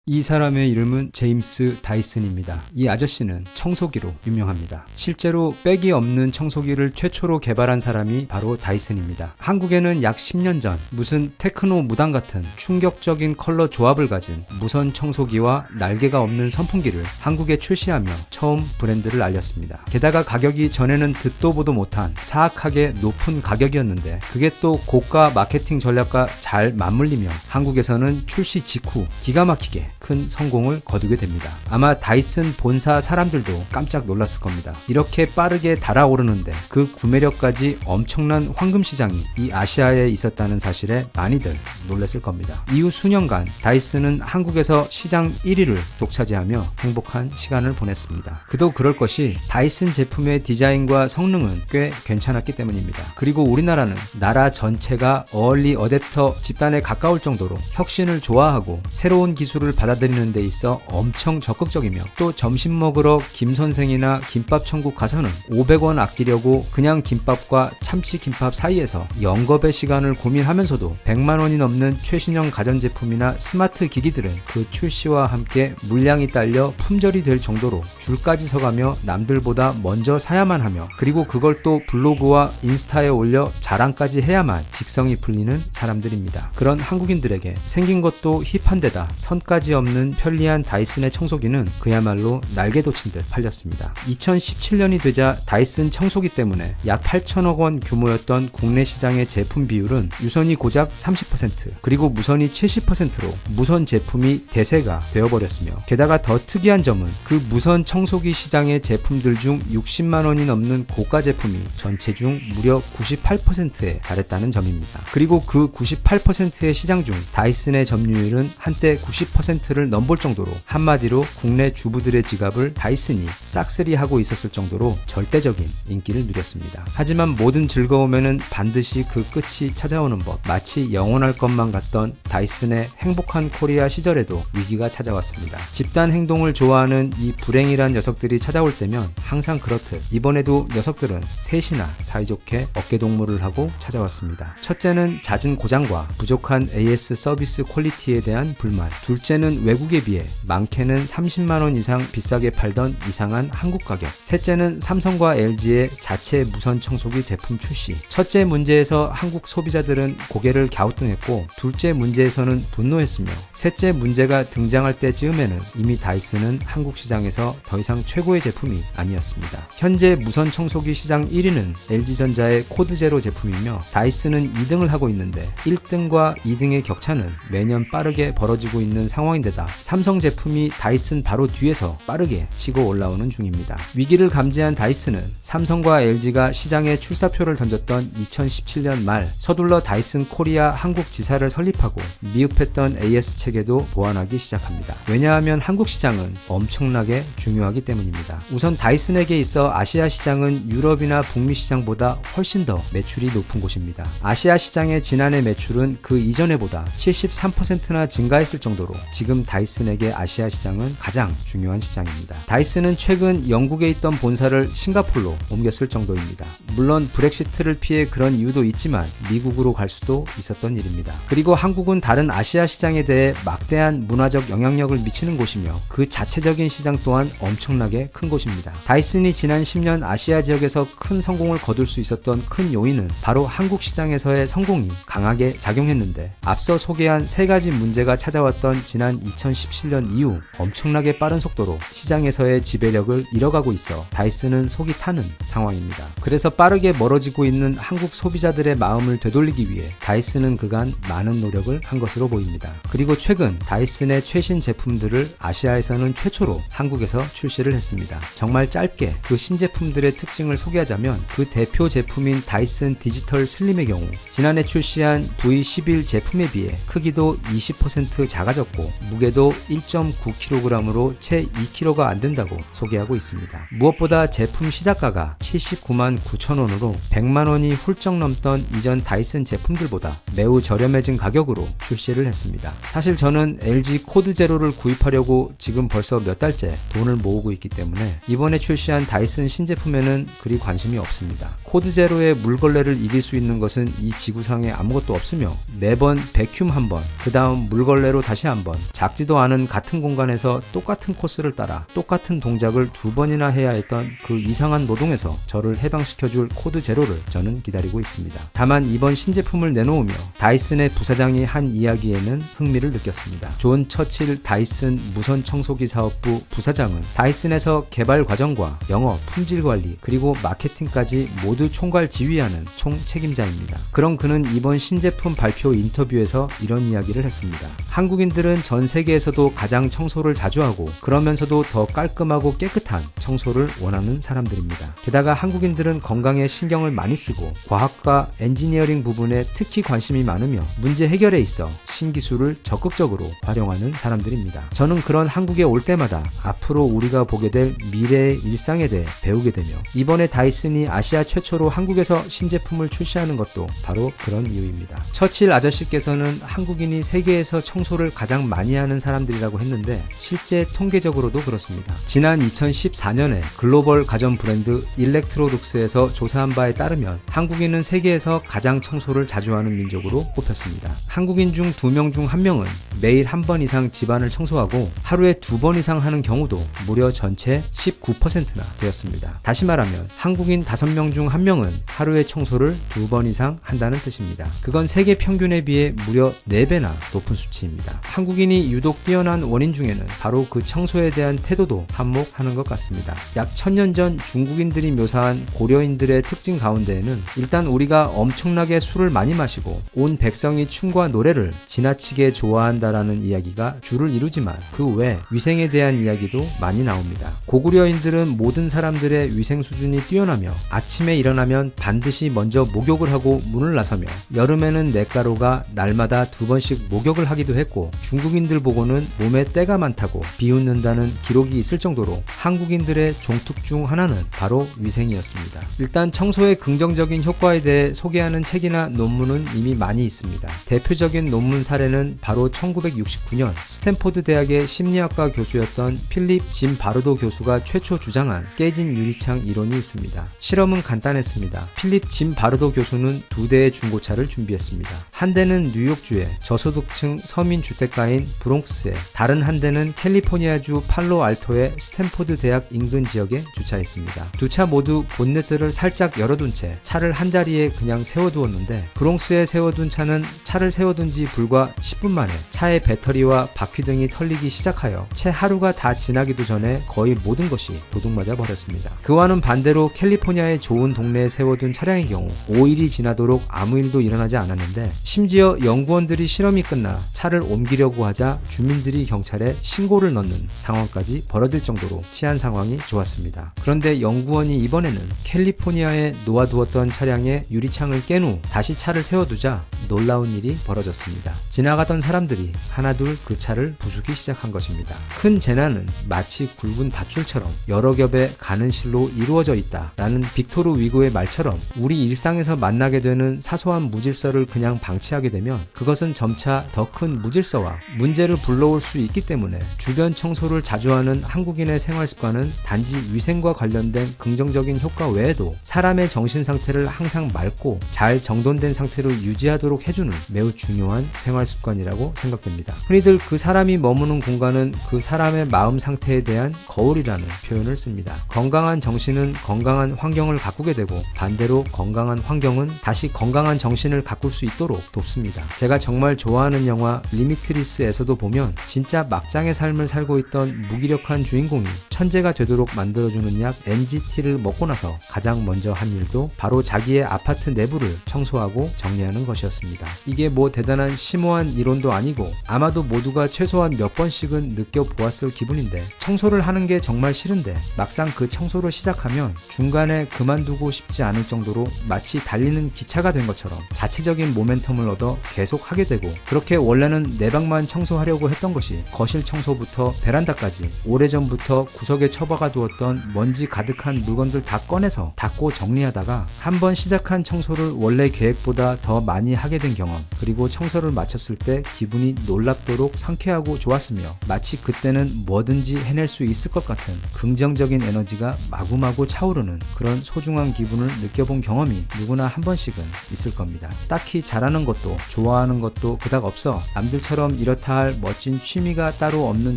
이 사람의 이름은 제임스 다이슨입니다. 이 아저씨는 청소기로 유명합니다. 실제로 백이 없는 청소기를 최초로 개발한 사람이 바로 다이슨입니다. 한국에는 약 10년 전 무슨 테크노 무당 같은 충격적인 컬러 조합을 가진 무선 청소기와 날개가 없는 선풍기를 한국에 출시하며 처음 브랜드를 알렸습니다. 게다가 가격이 전에는 듣도 보도 못한 사악하게 높은 가격이었는데 그게 또 고가 마케팅 전략과 잘 맞물리며 한국에서는 출시 직후 기가 막히게 큰 성공을 거두게 됩니다. 아마 다이슨 본사 사람들도 깜짝 놀랐을 겁니다. 이렇게 빠르게 달아오르는데 그 구매력까지 엄청난 황금 시장이 이 아시아에 있었다는 사실에 많이들 놀랐을 겁니다. 이후 수년간 다이슨은 한국에서 시장 1위를 독차지하며 행복한 시간을 보냈습니다. 그도 그럴 것이 다이슨 제품의 디자인과 성능은 꽤 괜찮았기 때문입니다. 그리고 우리나라는 나라 전체가 어얼리 어댑터 집단에 가까울 정도로 혁신을 좋아하고 새로운 기술을 받아들이는 데 있어 엄청 적극적이며, 또 점심 먹으러 김 선생이나 김밥 천국 가서는 500원 아끼려고 그냥 김밥과 참치김밥 사이에서 영겁의 시간을 고민하면서도 100만 원이 넘는 최신형 가전제품이나 스마트 기기들은 그 출시와 함께 물량이 딸려 품절이 될 정도로 줄까지 서가며 남들보다 먼저 사야만 하며, 그리고 그걸 또 블로그와 인스타에 올려 자랑까지 해야만 직성이 풀리는 사람들입니다. 그런 한국인들에게 생긴 것도 힙한데다 선까지 없는 편리한 다이슨의 청소기는 그야말로 날개돋친 듯 팔렸습니다. 2017년이 되자 다이슨 청소기 때문에 약 8천억 원 규모였던 국내 시장의 제품 비율은 유선이 고작 30%, 그리고 무선이 70%로 무선 제품이 대세가 되어버렸으며, 게다가 더 특이한 점은 그 무선 청소기 시장의 제품들 중 60만 원이 넘는 고가 제품이 전체 중 무려 98%에 달했다는 점입니다. 그리고 그 98%의 시장 중 다이슨의 점유율은 한때 90%를 넘볼 정도로, 한마디로 국내 주부들의 지갑을 다이슨이 싹쓸이하고 있었을 정도로 절대적인 인기를 누렸습니다. 하지만 모든 즐거움에는 반드시 그 끝이 찾아오는 법. 마치 영원할 것만 같던 다이슨의 행복한 코리아 시절에도 위기가 찾아왔습니다. 집단 행동을 좋아하는 이 불행이란 녀석들이 찾아올 때면 항상 그렇듯 이번에도 녀석들은 셋이나 사이좋게 어깨동무를 하고 찾아왔습니다. 첫째는 잦은 고장과 부족한 AS 서비스 퀄리티에 대한 불만, 둘째는 첫째는 외국에 비해 많게는 30만원 이상 비싸게 팔던 이상한 한국 가격. 셋째는 삼성과 LG의 자체 무선 청소기 제품 출시. 첫째 문제에서 한국 소비자들은 고개를 갸우뚱했고, 둘째 문제에서는 분노했으며, 셋째 문제가 등장할 때쯤에는 이미 다이슨은 한국 시장에서 더 이상 최고의 제품이 아니었습니다. 현재 무선 청소기 시장 1위는 LG전자의 코드제로 제품이며, 다이슨은 2등을 하고 있는데 1등과 2등의 격차는 매년 빠르게 벌어지고 있는 상황인데다 삼성 제품이 다이슨 바로 뒤에서 빠르게 치고 올라오는 중입니다. 위기를 감지한 다이슨은 삼성과 LG가 시장에 출사표를 던졌던 2017년 말 서둘러 다이슨 코리아 한국 지사를 설립하고 미흡했던 AS 체계도 보완하기 시작합니다. 왜냐하면 한국 시장은 엄청나게 중요하기 때문입니다. 우선 다이슨에게 있어 아시아 시장은 유럽이나 북미 시장보다 훨씬 더 매출이 높은 곳입니다. 아시아 시장의 지난해 매출은 그 이전에보다 73%나 증가했을 정도로 지금 다이슨에게 아시아 시장은 가장 중요한 시장입니다. 다이슨은 최근 영국에 있던 본사를 싱가포르로 옮겼을 정도입니다. 물론 브렉시트를 피해 그런 이유도 있지만 미국으로 갈 수도 있었던 일입니다. 그리고 한국은 다른 아시아 시장에 대해 막대한 문화적 영향력을 미치는 곳이며 그 자체적인 시장 또한 엄청나게 큰 곳입니다. 다이슨이 지난 10년 아시아 지역에서 큰 성공을 거둘 수 있었던 큰 요인은 바로 한국 시장에서의 성공이 강하게 작용했는데, 앞서 소개한 세 가지 문제가 찾아왔던 지난 2017년 이후 엄청나게 빠른 속도로 시장에서의 지배력을 잃어가고 있어 다이슨은 속이 타는 상황입니다. 그래서 빠르게 멀어지고 있는 한국 소비자들의 마음을 되돌리기 위해 다이슨은 그간 많은 노력을 한 것으로 보입니다. 그리고 최근 다이슨의 최신 제품들을 아시아에서는 최초로 한국에서 출시를 했습니다. 정말 짧게 그 신제품들의 특징을 소개하자면, 그 대표 제품인 다이슨 디지털 슬림의 경우 지난해 출시한 V11 제품에 비해 크기도 20% 작아졌고 무게도 1.9kg으로 채 2kg가 안 된다고 소개하고 있습니다. 무엇보다 제품 시작가가 79만 9천원으로 100만원이 훌쩍 넘던 이전 다이슨 제품들보다 매우 저렴해진 가격으로 출시를 했습니다. 사실 저는 LG 코드 제로를 구입하려고 지금 벌써 몇 달째 돈을 모으고 있기 때문에 이번에 출시한 다이슨 신제품에는 그리 관심이 없습니다. 코드 제로의 물걸레를 이길 수 있는 것은 이 지구상에 아무것도 없으며, 매번 베큐um 한 번, 그 다음 물걸레로 다시 한 번, 작지도 않은 같은 공간에서 똑같은 코스를 따라 똑같은 동작을 2번이나 해야 했던 그 이상한 노동에서 저를 해방시켜줄 코드 제로를 저는 기다리고 있습니다. 다만 이번 신제품을 내놓으며 다이슨의 부사장이 한 이야기에는 흥미를 느꼈습니다. 존 처칠 다이슨 무선 청소기 사업부 부사장은 다이슨에서 개발 과정과 영업, 품질 관리, 그리고 마케팅까지 모두 총괄 지휘하는 총책임자입니다. 그런 그는 이번 신제품 발표 인터뷰에서 이런 이야기를 했습니다. 한국인들은 전 세계에서도 가장 청소를 자주 하고 그러면서도 더 깔끔하고 깨끗한 청소를 원하는 사람들입니다. 게다가 한국인들은 건강에 신경을 많이 쓰고 과학과 엔지니어링 부분에 특히 관심이 많으며 문제 해결에 있어 신기술을 적극적으로 활용하는 사람들입니다. 저는 그런 한국에 올 때마다 앞으로 우리가 보게 될 미래의 일상에 대해 배우게 되며, 이번에 다이슨이 아시아 최초로 한국에서 신제품을 출시하는 것도 바로 그런 이유입니다. 처칠 아저씨께서는 한국인이 세계에서 청소를 가장 많이 하는 사람들이라고 했는데 실제 통계적으로도 그렇습니다. 지난 2014년에 글로벌 가전 브랜드 일렉트로룩스에서 조사한 바에 따르면 한국인은 세계에서 가장 청소를 자주 하는 민족으로 꼽혔습니다. 한국인 중 2명 중 1명은 매일 한 번 이상 집안을 청소하고 하루에 2번 이상 하는 경우도 무려 전체 19%나 되었습니다. 다시 말하면 한국인 5명 중 1명은 하루에 청소를 2번 이상 한다는 뜻입니다. 그건 세계 평균에 비해 무려 4배나 높은 수치입니다. 한국인이 유독 뛰어난 원인 중에는 바로 그 청소에 대한 태도도 한몫하는 것 같습니다. 약 1000년 전 중국인들이 묘사한 고려인들의 특징 가운데에는 일단 우리가 엄청나게 술을 많이 마시고 온 백성이 춤과 노래를 지나치게 좋아한다라는 이야기가 주를 이루지만 그 외 위생에 대한 이야기도 많이 나옵니다. 고구려인들은 모든 사람들의 위생 수준이 뛰어나며 아침에 일어나면 반드시 먼저 목욕을 하고 문을 나서며 여름에는 냇가루가 날마다 2번씩 목욕을 하기도 했고, 중국인들 보고는 몸에 때가 많다고 비웃는다는 기록이 있을 정도로 한국인들의 사람들의 종특 중 하나는 바로 위생이었습니다. 일단 청소의 긍정적인 효과에 대해 소개하는 책이나 논문은 이미 많이 있습니다. 대표적인 논문 사례는 바로 1969년 스탠포드 대학의 심리학과 교수였던 필립 짐 바르도 교수가 최초 주장한 깨진 유리창 이론이 있습니다. 실험은 간단했습니다. 필립 짐 바르도 교수는 두 대의 중고차를 준비했습니다. 한 대는 뉴욕주의 저소득층 서민 주택가인 브롱스에, 다른 한 대는 캘리포니아주 팔로알토의 스탠포드 대학 인근 지역에 주차했습니다. 두 차 모두 본네트를 살짝 열어둔 채 차를 한자리에 그냥 세워두었는데, 브롱스에 세워둔 차는 차를 세워둔 지 불과 10분 만에 차의 배터리와 바퀴 등이 털리기 시작하여 채 하루가 다 지나기도 전에 거의 모든 것이 도둑맞아 버렸습니다. 그와는 반대로 캘리포니아의 좋은 동네에 세워둔 차량의 경우 5일이 지나도록 아무 일도 일어나지 않았는데, 심지어 연구원들이 실험이 끝나 차를 옮기려고 하자 주민들이 경찰에 신고를 넣는 상황까지 벌어질 정도로 치안 상황이 좋았습니다. 그런데 연구원이 이번에는 캘리포니아에 놓아두었던 차량의 유리창을 깬 후 다시 차를 세워두자 놀라운 일이 벌어졌습니다. 지나가던 사람들이 하나둘 그 차를 부수기 시작한 것입니다. 큰 재난은 마치 굵은 밧줄처럼 여러 겹의 가는 실로 이루어져 있다 라는 빅토르 위고의 말처럼, 우리 일상에서 만나게 되는 사소한 무질서를 그냥 방치하게 되면 그것은 점차 더 큰 무질서와 문제를 불러올 수 있기 때문에, 주변 청소를 자주 하는 한국인의 생활 습관은 단지 위생과 관련된 긍정적인 효과 외에도 사람의 정신 상태를 항상 맑고 잘 정돈된 상태로 유지하도록 해주는 매우 중요한 생활 습관이라고 생각됩니다. 흔히들 그 사람이 머무는 공간은 그 사람의 마음 상태에 대한 거울이라는 표현을 씁니다. 건강한 정신은 건강한 환경을 가꾸게 되고, 반대로 건강한 환경은 다시 건강한 정신을 가꿀 수 있도록 돕습니다. 제가 정말 좋아하는 영화 리미트리스에서도 보면 진짜 막장의 삶을 살고 있던 무기력한 주인공이 천재가 되도록 만들어주는 약 MGT를 먹고 나서 가장 먼저 한 일도 바로 자기의 아파트 내부를 청소하고 정리하는 것이었습니다. 이게 뭐 대단한 심오한 이론도 아니고 아마도 모두가 최소한 몇 번씩은 느껴보았을 기분인데, 청소를 하는 게 정말 싫은데 막상 그 청소를 시작하면 중간에 그만두고 싶지 않을 정도로 마치 달리는 기차가 된 것처럼 자체적인 모멘텀을 얻어 계속 하게 되고, 그렇게 원래는 내 방만 청소하려고 했던 것이 거실 청소부터 베란다까지 오래전부터 구석에 처박아 두었던 먼지 가득한 물건들 다 꺼내서 닦고 정리하다가 한 번 시작한 청소를 원래 계획보다 더 많이 하게 된 경험, 그리고 청소를 마쳤을 때 기분이 놀랍도록 상쾌하고 좋았으며 마치 그때는 뭐든지 해낼 수 있을 것 같은 긍정적인 에너지가 마구마구 차오르는 그런 소중한 기분을 느껴본 경험이 누구나 한 번씩은 있을 겁니다. 딱히 잘하는 것도 좋아하는 것도 그닥 없어 남들처럼 이렇다 할 멋진 취미가 따로 없는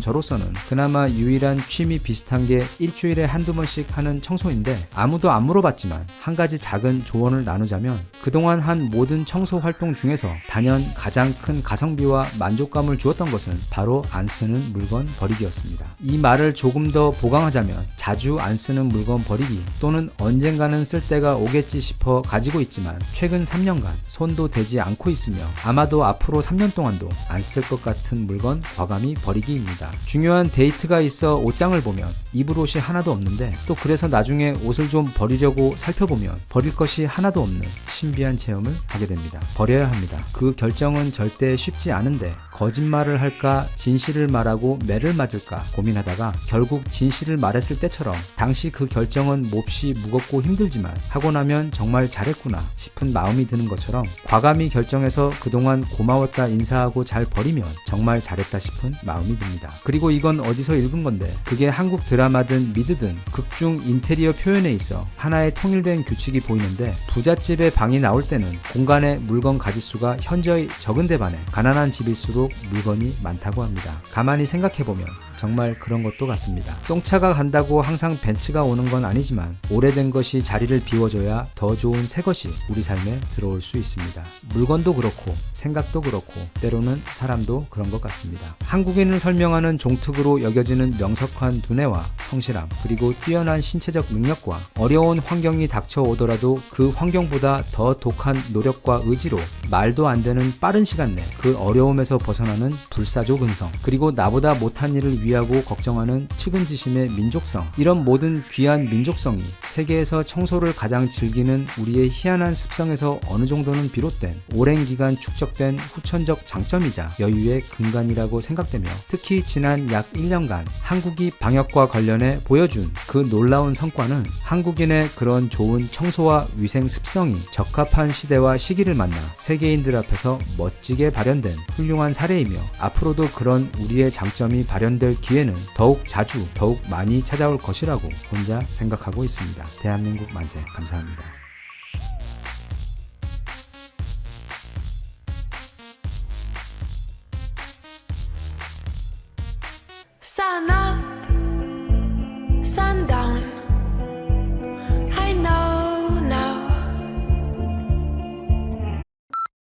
저로서는 그나마 유일한 취미 비슷한 게 일주일에 한두 번씩 하는 청소인데, 아무도 안 물어봤지만 한 가지 작은 조언을 나누자면 그동안 한 모든 청소 활동 중에서 단연 가장 큰 가성비와 만족감을 주었던 것은 바로 안 쓰는 물건 버리기였습니다. 이 말을 조금 더 보강하자면 자주 안 쓰는 물건 버리기, 또는 언젠가는 쓸 때가 오겠지 싶어 가지고 있지만 최근 3년간 손도 대지 않고 있으며 아마도 앞으로 3년 동안도 안 쓸 것 같은 물건 과감히 버리기입니다. 중요한 데이트가 있어 옷장을 보면 입을 옷이 하나도 없는데, 또 그래서 나중에 옷을 좀 버리려고 살펴보면 버릴 것이 하나도 없는 신비한 체험을 하게 됩니다. 버려야 합니다. 그 결정은 절대 쉽지 않은데, 거짓말을 할까 진실을 말하고 매를 맞을까 고민하다가 결국 진실을 말했을 때처럼 당시 그 결정은 몹시 무겁고 힘들지만 하고 나면 정말 잘했구나 싶은 마음이 드는 것처럼, 과감히 결정해서 그동안 고마웠다 인사하고 잘 버리면 정말 잘했다 싶은 마음이 듭니다. 그리고 이건 어디서 읽은 건데, 그게 한국 드라마든 미드든 극중 인테리어 표현에 있어 하나의 통일된 규칙이 보이는데, 부잣집의 방이 나올 때는 공간의 물건 가짓수가 현저히 적은데 반해 가난한 집일수록 물건이 많다고 합니다. 가만히 생각해보면 정말 그런 것도 같습니다. 똥차가 간다고 항상 벤츠가 오는 건 아니지만 오래된 것이 자리를 비워줘야 더 좋은 새 것이 우리 삶에 들어올 수 있습니다. 물건도 그렇고 생각도 그렇고 때로는 사람도 그런 것 같습니다. 한국인을 설명하는 종특으로 여겨지는 명석한 두뇌와 성실함, 그리고 뛰어난 신체적 능력과 어려운 환경이 닥쳐오더라도 그 환경보다 더 독한 노력과 의지로 말도 안 되는 빠른 시간 내 그 어려움에서 벗어나는 불사조 근성, 그리고 나보다 못한 일을 위하고 걱정하는 측은지심의 민족성, 이런 모든 귀한 민족성이 세계에서 청소를 가장 즐기는 우리의 희한한 습성에서 어느 정도는 비롯된 오랜 기간 축적된 후천적 장점이자 여유의 근간이라고 생각되며, 특히 지난 약 1년간 한국이 방역과 관련해 보여준 그 놀라운 성과는 한국인의 그런 좋은 청소와 위생 습성이 적합한 시대와 시기를 만나 세계인들 앞에서 멋지게 발현된 훌륭한 사례이며, 앞으로도 그런 우리의 장점이 발현될 기회는 더욱 자주 더욱 많이 찾아올 것이라고 혼자 생각하고 있습니다. 대한민국 만세. 감사합니다. Sun up, sun down. I know now.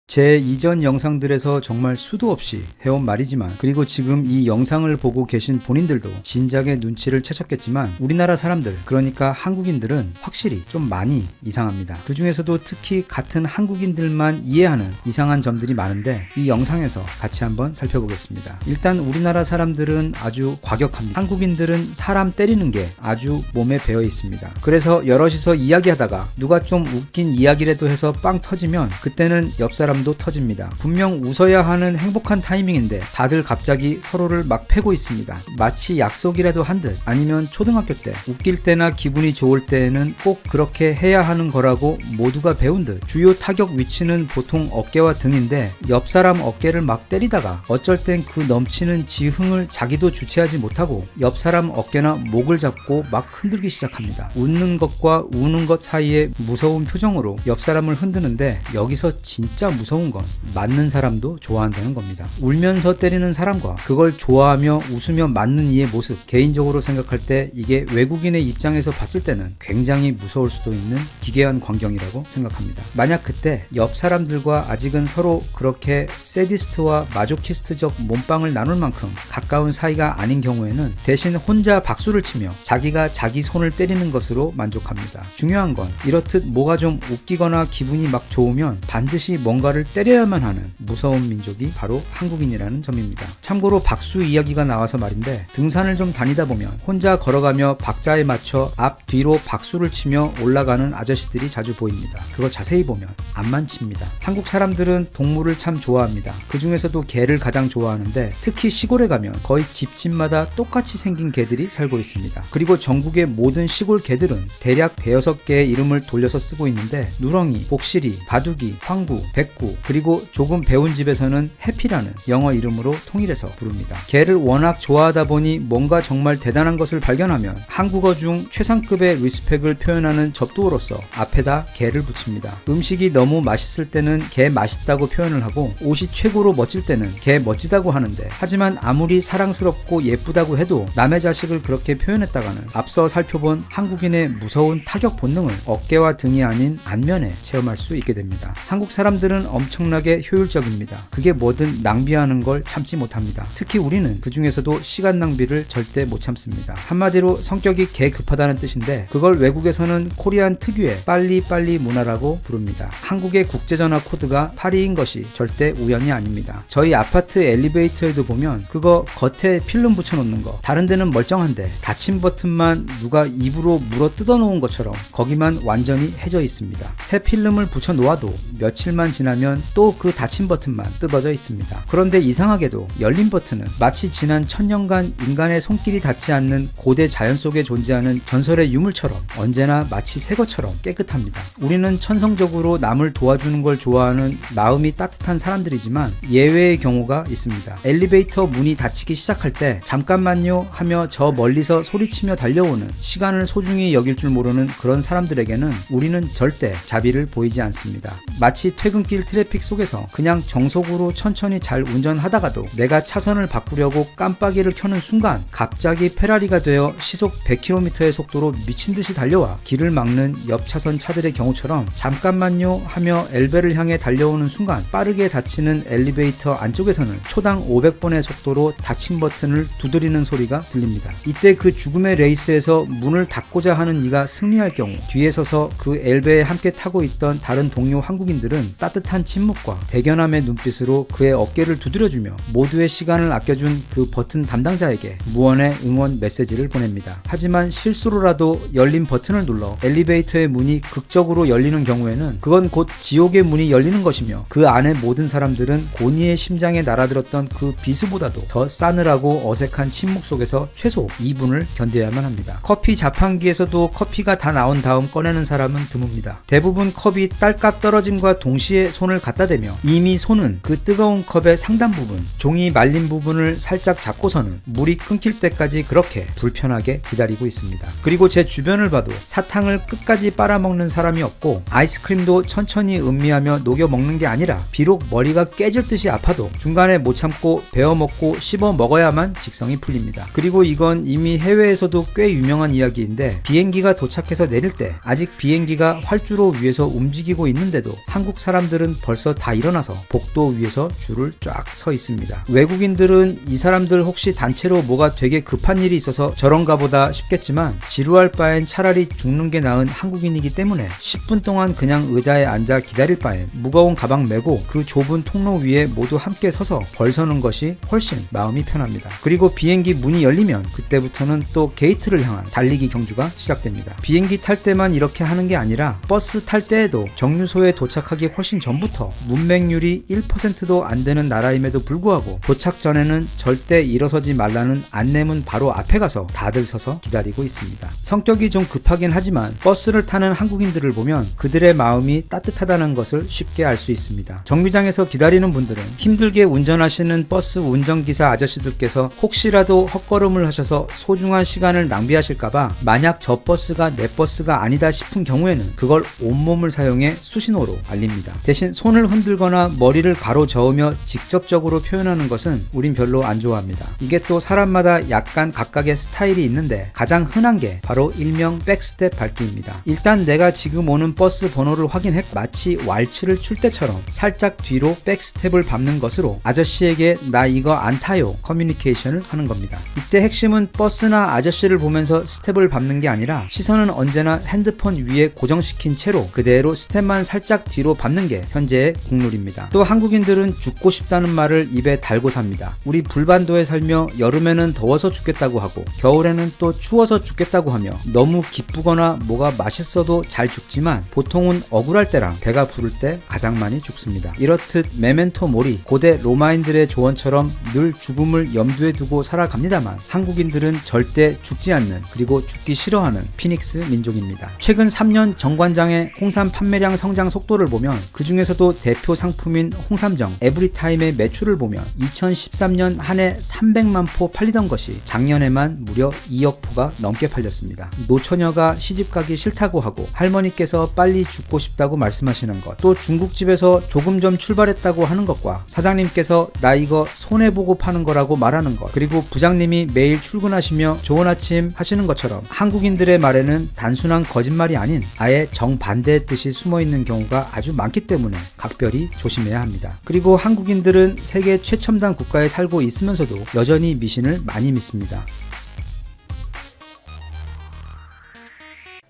제 이전 영상들에서 정말 수도 없이 해온 말이지만, 그리고 지금 이 영상을 보고 계신 본인들도 진작에 눈치를 채셨겠지만, 우리나라 사람들, 그러니까 한국인들은 확실히 좀 많이 이상합니다. 그 중에서도 특히 같은 한국인들만 이해하는 이상한 점들이 많은데, 이 영상에서 같이 한번 살펴보겠습니다. 일단 우리나라 사람들은 아주 과격합니다. 한국인들은 사람 때리는 게 아주 몸에 배어 있습니다. 그래서 여럿이서 이야기하다가 누가 좀 웃긴 이야기라도 해서 빵 터지면 그때는 옆 사람도 터집니다. 분명 웃어야 하는 행복한 타이밍인데 다들 갑자기 서로를 막 패고 있습니다. 마치 약속이라도 한 듯. 아니면 초등학교 때 웃길 때나 기분이 좋을 때에는 꼭 그렇게 해야 하는 거라고 모두가 배운 듯. 주요 타격 위치는 보통 어깨와 등인데, 옆 사람 어깨를 막 때리다가 어쩔 땐 그 넘치는 지흥을 자기도 주체하지 못하고 옆 사람 어깨나 목을 잡고 막 흔들기 시작합니다. 웃는 것과 우는 것 사이에 무서운 표정으로 옆 사람을 흔드는데, 여기서 진짜 무서운 건 맞는 사람도 좋아한다는 겁니다. 울면서 때리는 사람과 그걸 좋아하며 웃으며 맞는 이의 모습, 개인적으로 생각할 때 이게 외국인의 입장에서 봤을 때는 굉장히 무서울 수도 있는 기괴한 광경이라고 생각합니다. 만약 그때 옆 사람들과 아직은 서로 그렇게 세디스트와 마조키스트적 몸빵을 나눌 만큼 가까운 사이가 아닌 경우에는 대신 혼자 박수를 치며 자기가 자기 손을 때리는 것으로 만족합니다. 중요한 건 이렇듯 뭐가 좀 웃기거나 기분이 막 좋으면 반드시 뭔가를 때려야만 하는 무서운 민족이 바로 한국인이라는 점입니다. 참고로 박수 이야기가 나와서 말인데, 등산을 좀 다니다 보면 혼자 걸어가며 박자에 맞춰 앞 뒤로 박수를 치며 올라가는 아저씨들이 자주 보입니다. 그거 자세히 보면 안만 칩니다. 한국 사람들은 동물을 참 좋아합니다. 그 중에서도 개를 가장 좋아하는데, 특히 시골에 가면 거의 집집마다 똑같이 생긴 개들이 살고 있습니다. 그리고 전국의 모든 시골 개들은 대략 대여섯 개의 이름을 돌려서 쓰고 있는데, 누렁이, 복실이, 바둑이, 황구, 백구, 그리고 조금 배운 집에서는 해피라는 영어 이름으로 통일해서 부릅니다. 개를 워낙 좋아하다 보니 뭔가 정말 대단한 것을 발견하면 한국어 중 최상급의 리스펙을 표현하는 접두어로서 앞에다 개를 붙입니다. 음식이 너무 맛있을 때는 개 맛있다고 표현을 하고, 옷이 최고로 멋질 때는 개 멋지다고 하는데, 하지만 아무리 사랑스럽고 예쁘다고 해도 남의 자식을 그렇게 표현했다가는 앞서 살펴본 한국인의 무서운 타격 본능을 어깨와 등이 아닌 안면에 체험할 수 있게 됩니다. 한국 사람들은 엄청나게 효율적입니다. 그게 뭐든 낭비하는 걸 참지 못합니다. 특히 우리는 그 중에서도 시간 낭비를 절대 못 참습니다. 한마디로 성격이 개 급하다는 뜻인데, 그걸 외국에서는 코리안 특유의 빨리빨리 문화라고 부릅니다. 한국의 국제전화 코드가 8위인 것이 절대 우연이 아닙니다. 저희 아파트 엘리베이터에도 보면 그거 겉에 필름 붙여놓는 거, 다른 데는 멀쩡한데 닫힌 버튼만 누가 입으로 물어 뜯어놓은 것처럼 거기만 완전히 해져 있습니다. 새 필름을 붙여 놓아도 며칠만 지나면 또 그 닫힌 버튼만 뜯어져 있습니다. 그런데 이상하게도 열린 버튼은 마치 지난 천년간 인간의 손길이 닿지 않는 고대 자연 속에 존재하는 전설의 유물처럼 언제나 마치 새 것처럼 깨끗합니다. 우리는 천성적으로 남을 도와주는 걸 좋아하는 마음이 따뜻한 사람들이지만 예외의 경우가 있습니다. 엘리베이터 문이 닫히기 시작할 때 잠깐만요 하며 저 멀리서 소리치며 달려오는, 시간을 소중히 여길 줄 모르는 그런 사람들에게는 우리는 절대 자비를 보이지 않습니다. 마치 퇴근길 트래픽 속에서 그냥 정속으로 천천히 잘 운전하다가도 내가 차선을 바꾸려고 깜빡이를 켜는 순간 갑자기 페라리가 되어 시속 100km의 속도로 미친듯이 달려와 길을 막는 옆 차선 차들의 경우처럼, 잠깐만요 하며 엘베를 향해 달려오는 순간 빠르게 닫히는 엘리베이터 안쪽에서는 초당 500번의 속도로 닫힌 버튼을 두드리는 소리가 들립니다. 이때 그 죽음의 레이스에서 문을 닫고자 하는 이가 승리할 경우 뒤에 서서 그 엘베에 함께 타고 있던 다른 동료 한국인들은 따뜻한 침묵과 대견함의 눈빛으로 그의 어깨를 두드려주며 모두의 시간을 아껴준 그 버튼 담당자에게 무언의 응원 메시지를 보냅니다. 하지만 실수로라도 열린 버튼을 눌러 엘리베이터의 문이 극적으로 열리는 경우에는 그건 곧 지옥의 문이 열리는 것이며 그 안의 모든 사람들은 고니의 심장에 날아들었던 그 비수보다도 더 싸늘하고 어색한 침묵 속에서 최소 2분을 견뎌야만 합니다. 커피 자판기에서도 커피가 다 나온 다음 꺼내는 사람은 드뭅니다. 대부분 컵이 딸깍 떨어짐과 동시에 손을 갖다 대며 이미 손은 그 뜨거운 컵의 상단 부분, 종이 말린 부분을 살짝 잡고서는 물이 끊길 때까지 그렇게 불편하게 기다리고 있습니다. 그리고 제 주변을 봐도 사탕을 끝까지 빨아먹는 사람이 없고 아이스크림도 천천히 음미하며 녹여 먹는 게 아니라 비록 머리가 깨질 듯이 아파도 중간에 못 참고 베어 먹고 씹어 먹어야만 직성이 풀립니다. 그리고 이건 이미 해외에서도 꽤 유명한 이야기인데 비행기가 도착해서 내릴 때 아직 비행기가 활주로 위에서 움직이고 있는데도 한국 사람들은 벌써 다 일어나서 복도 위에서 줄을 쫙 서 있습니다. 외국인들은 이 사람들 혹시 단체로 뭐가 되게 급한 일이 있어서 저런가 보다 싶겠지만 지루할 바엔 차라리 죽는 게 나은 한국인이기 때문에 10분 동안 그냥 의자에 앉아 기다릴 바엔 무거운 가방 메고 그 좁은 통로 위에 모두 함께 서서 벌 서는 것이 훨씬 마음이 편합니다. 그리고 비행기 문이 열리면 그때부터는 또 게이트를 향한 달리기 경주가 시작됩니다. 비행기 탈 때만 이렇게 하는 게 아니라 버스 탈 때에도 정류소에 도착하기 훨씬 전부터 문맹률이 1%도 안 되는 나라임에도 불구하고 도착 전에는 절대 일어서지 말라는 안내문 바로 앞에 가서 다들 서서 기다리고 있습니다. 성격이 좀 급하긴 하지만 버스를 타는 한국인들을 보면 그들의 마음이 따뜻하다는 것을 쉽게 알 수 있습니다. 정류장에서 기다리는 분들은 힘들게 운전하시는 버스 운전기사 아저씨들께서 혹시라도 헛걸음을 하셔서 소중한 시간을 낭비하실까봐 만약 저 버스가 내 버스가 아니다 싶은 경우에는 그걸 온몸을 사용해 수신호로 알립니다. 대신 손을 흔들거나 머리를 가로저으며 직접적으로 표현하는 것은 우린 별로 안 좋아합니다. 이게 또 사람마다 약간 각각의 스타일이 있는데 가장 흔한 게 바로 일명 백스텝 밟기입니다. 일단 내가 지금 오는 버스 번호를 확인해 마치 왈츠를 출 때처럼 살짝 뒤로 백스텝을 밟는 것으로 아저씨에게 나 이거 안 타요 커뮤니케이션을 하는 겁니다. 이때 핵심은 버스나 아저씨를 보면서 스텝을 밟는 게 아니라 시선은 언제나 핸드폰 위에 고정시킨 채로 그대로 스텝만 살짝 뒤로 밟는 게 현재의 국룰입니다. 또 한국인들은 죽고 싶다는 말을 입에 달고 삽니다. 우리 불반도에 살며 여름에는 더워서 죽겠다고 하고 겨울에는 또 추워서 죽겠다고 하며 너무 기쁘거나 뭐가 맛있어도 잘 죽지만 보통은 억울할 때랑 배가 부를 때 가장 많이 죽습니다. 이렇듯 메멘토 모리, 고대 로마인들의 조언처럼 늘 죽음을 염두에 두고 살아갑니다만 한국인들은 절대 죽지 않는 그리고 죽기 싫어하는 피닉스 민족입니다. 최근 3년 정관장의 홍삼 판매량 성장 속도를 보면 그 중에서도 대표 상품인 홍삼정 에브리타임의 매출을 보면 2013년 한 해 300만 포 팔리던 것이 작년에만 무려 2억 포가 넘게 팔렸습니다. 노처녀가 시집가기 싫다고 하고 할머니께서 빨리 죽고 싶다고 말씀하시는 것, 또 중국집에서 조금 전 출발했다고 하는 것과 사장님께서 나 이거 손해보고 파는 거라고 말하는 것, 그리고 부장님이 매일 출근하시며 좋은 아침 하시는 것처럼 한국인들의 말에는 단순한 거짓말이 아닌 아예 정반대의 뜻이 숨어있는 경우가 아주 많기 때문에 각별히 조심해야 합니다. 그리고 한국인들은 세계 최첨단 국가에 살고 있으면서도 여전히 미신을 많이 믿습니다.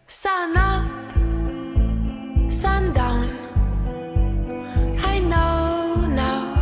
Sun up, sun down. I know now.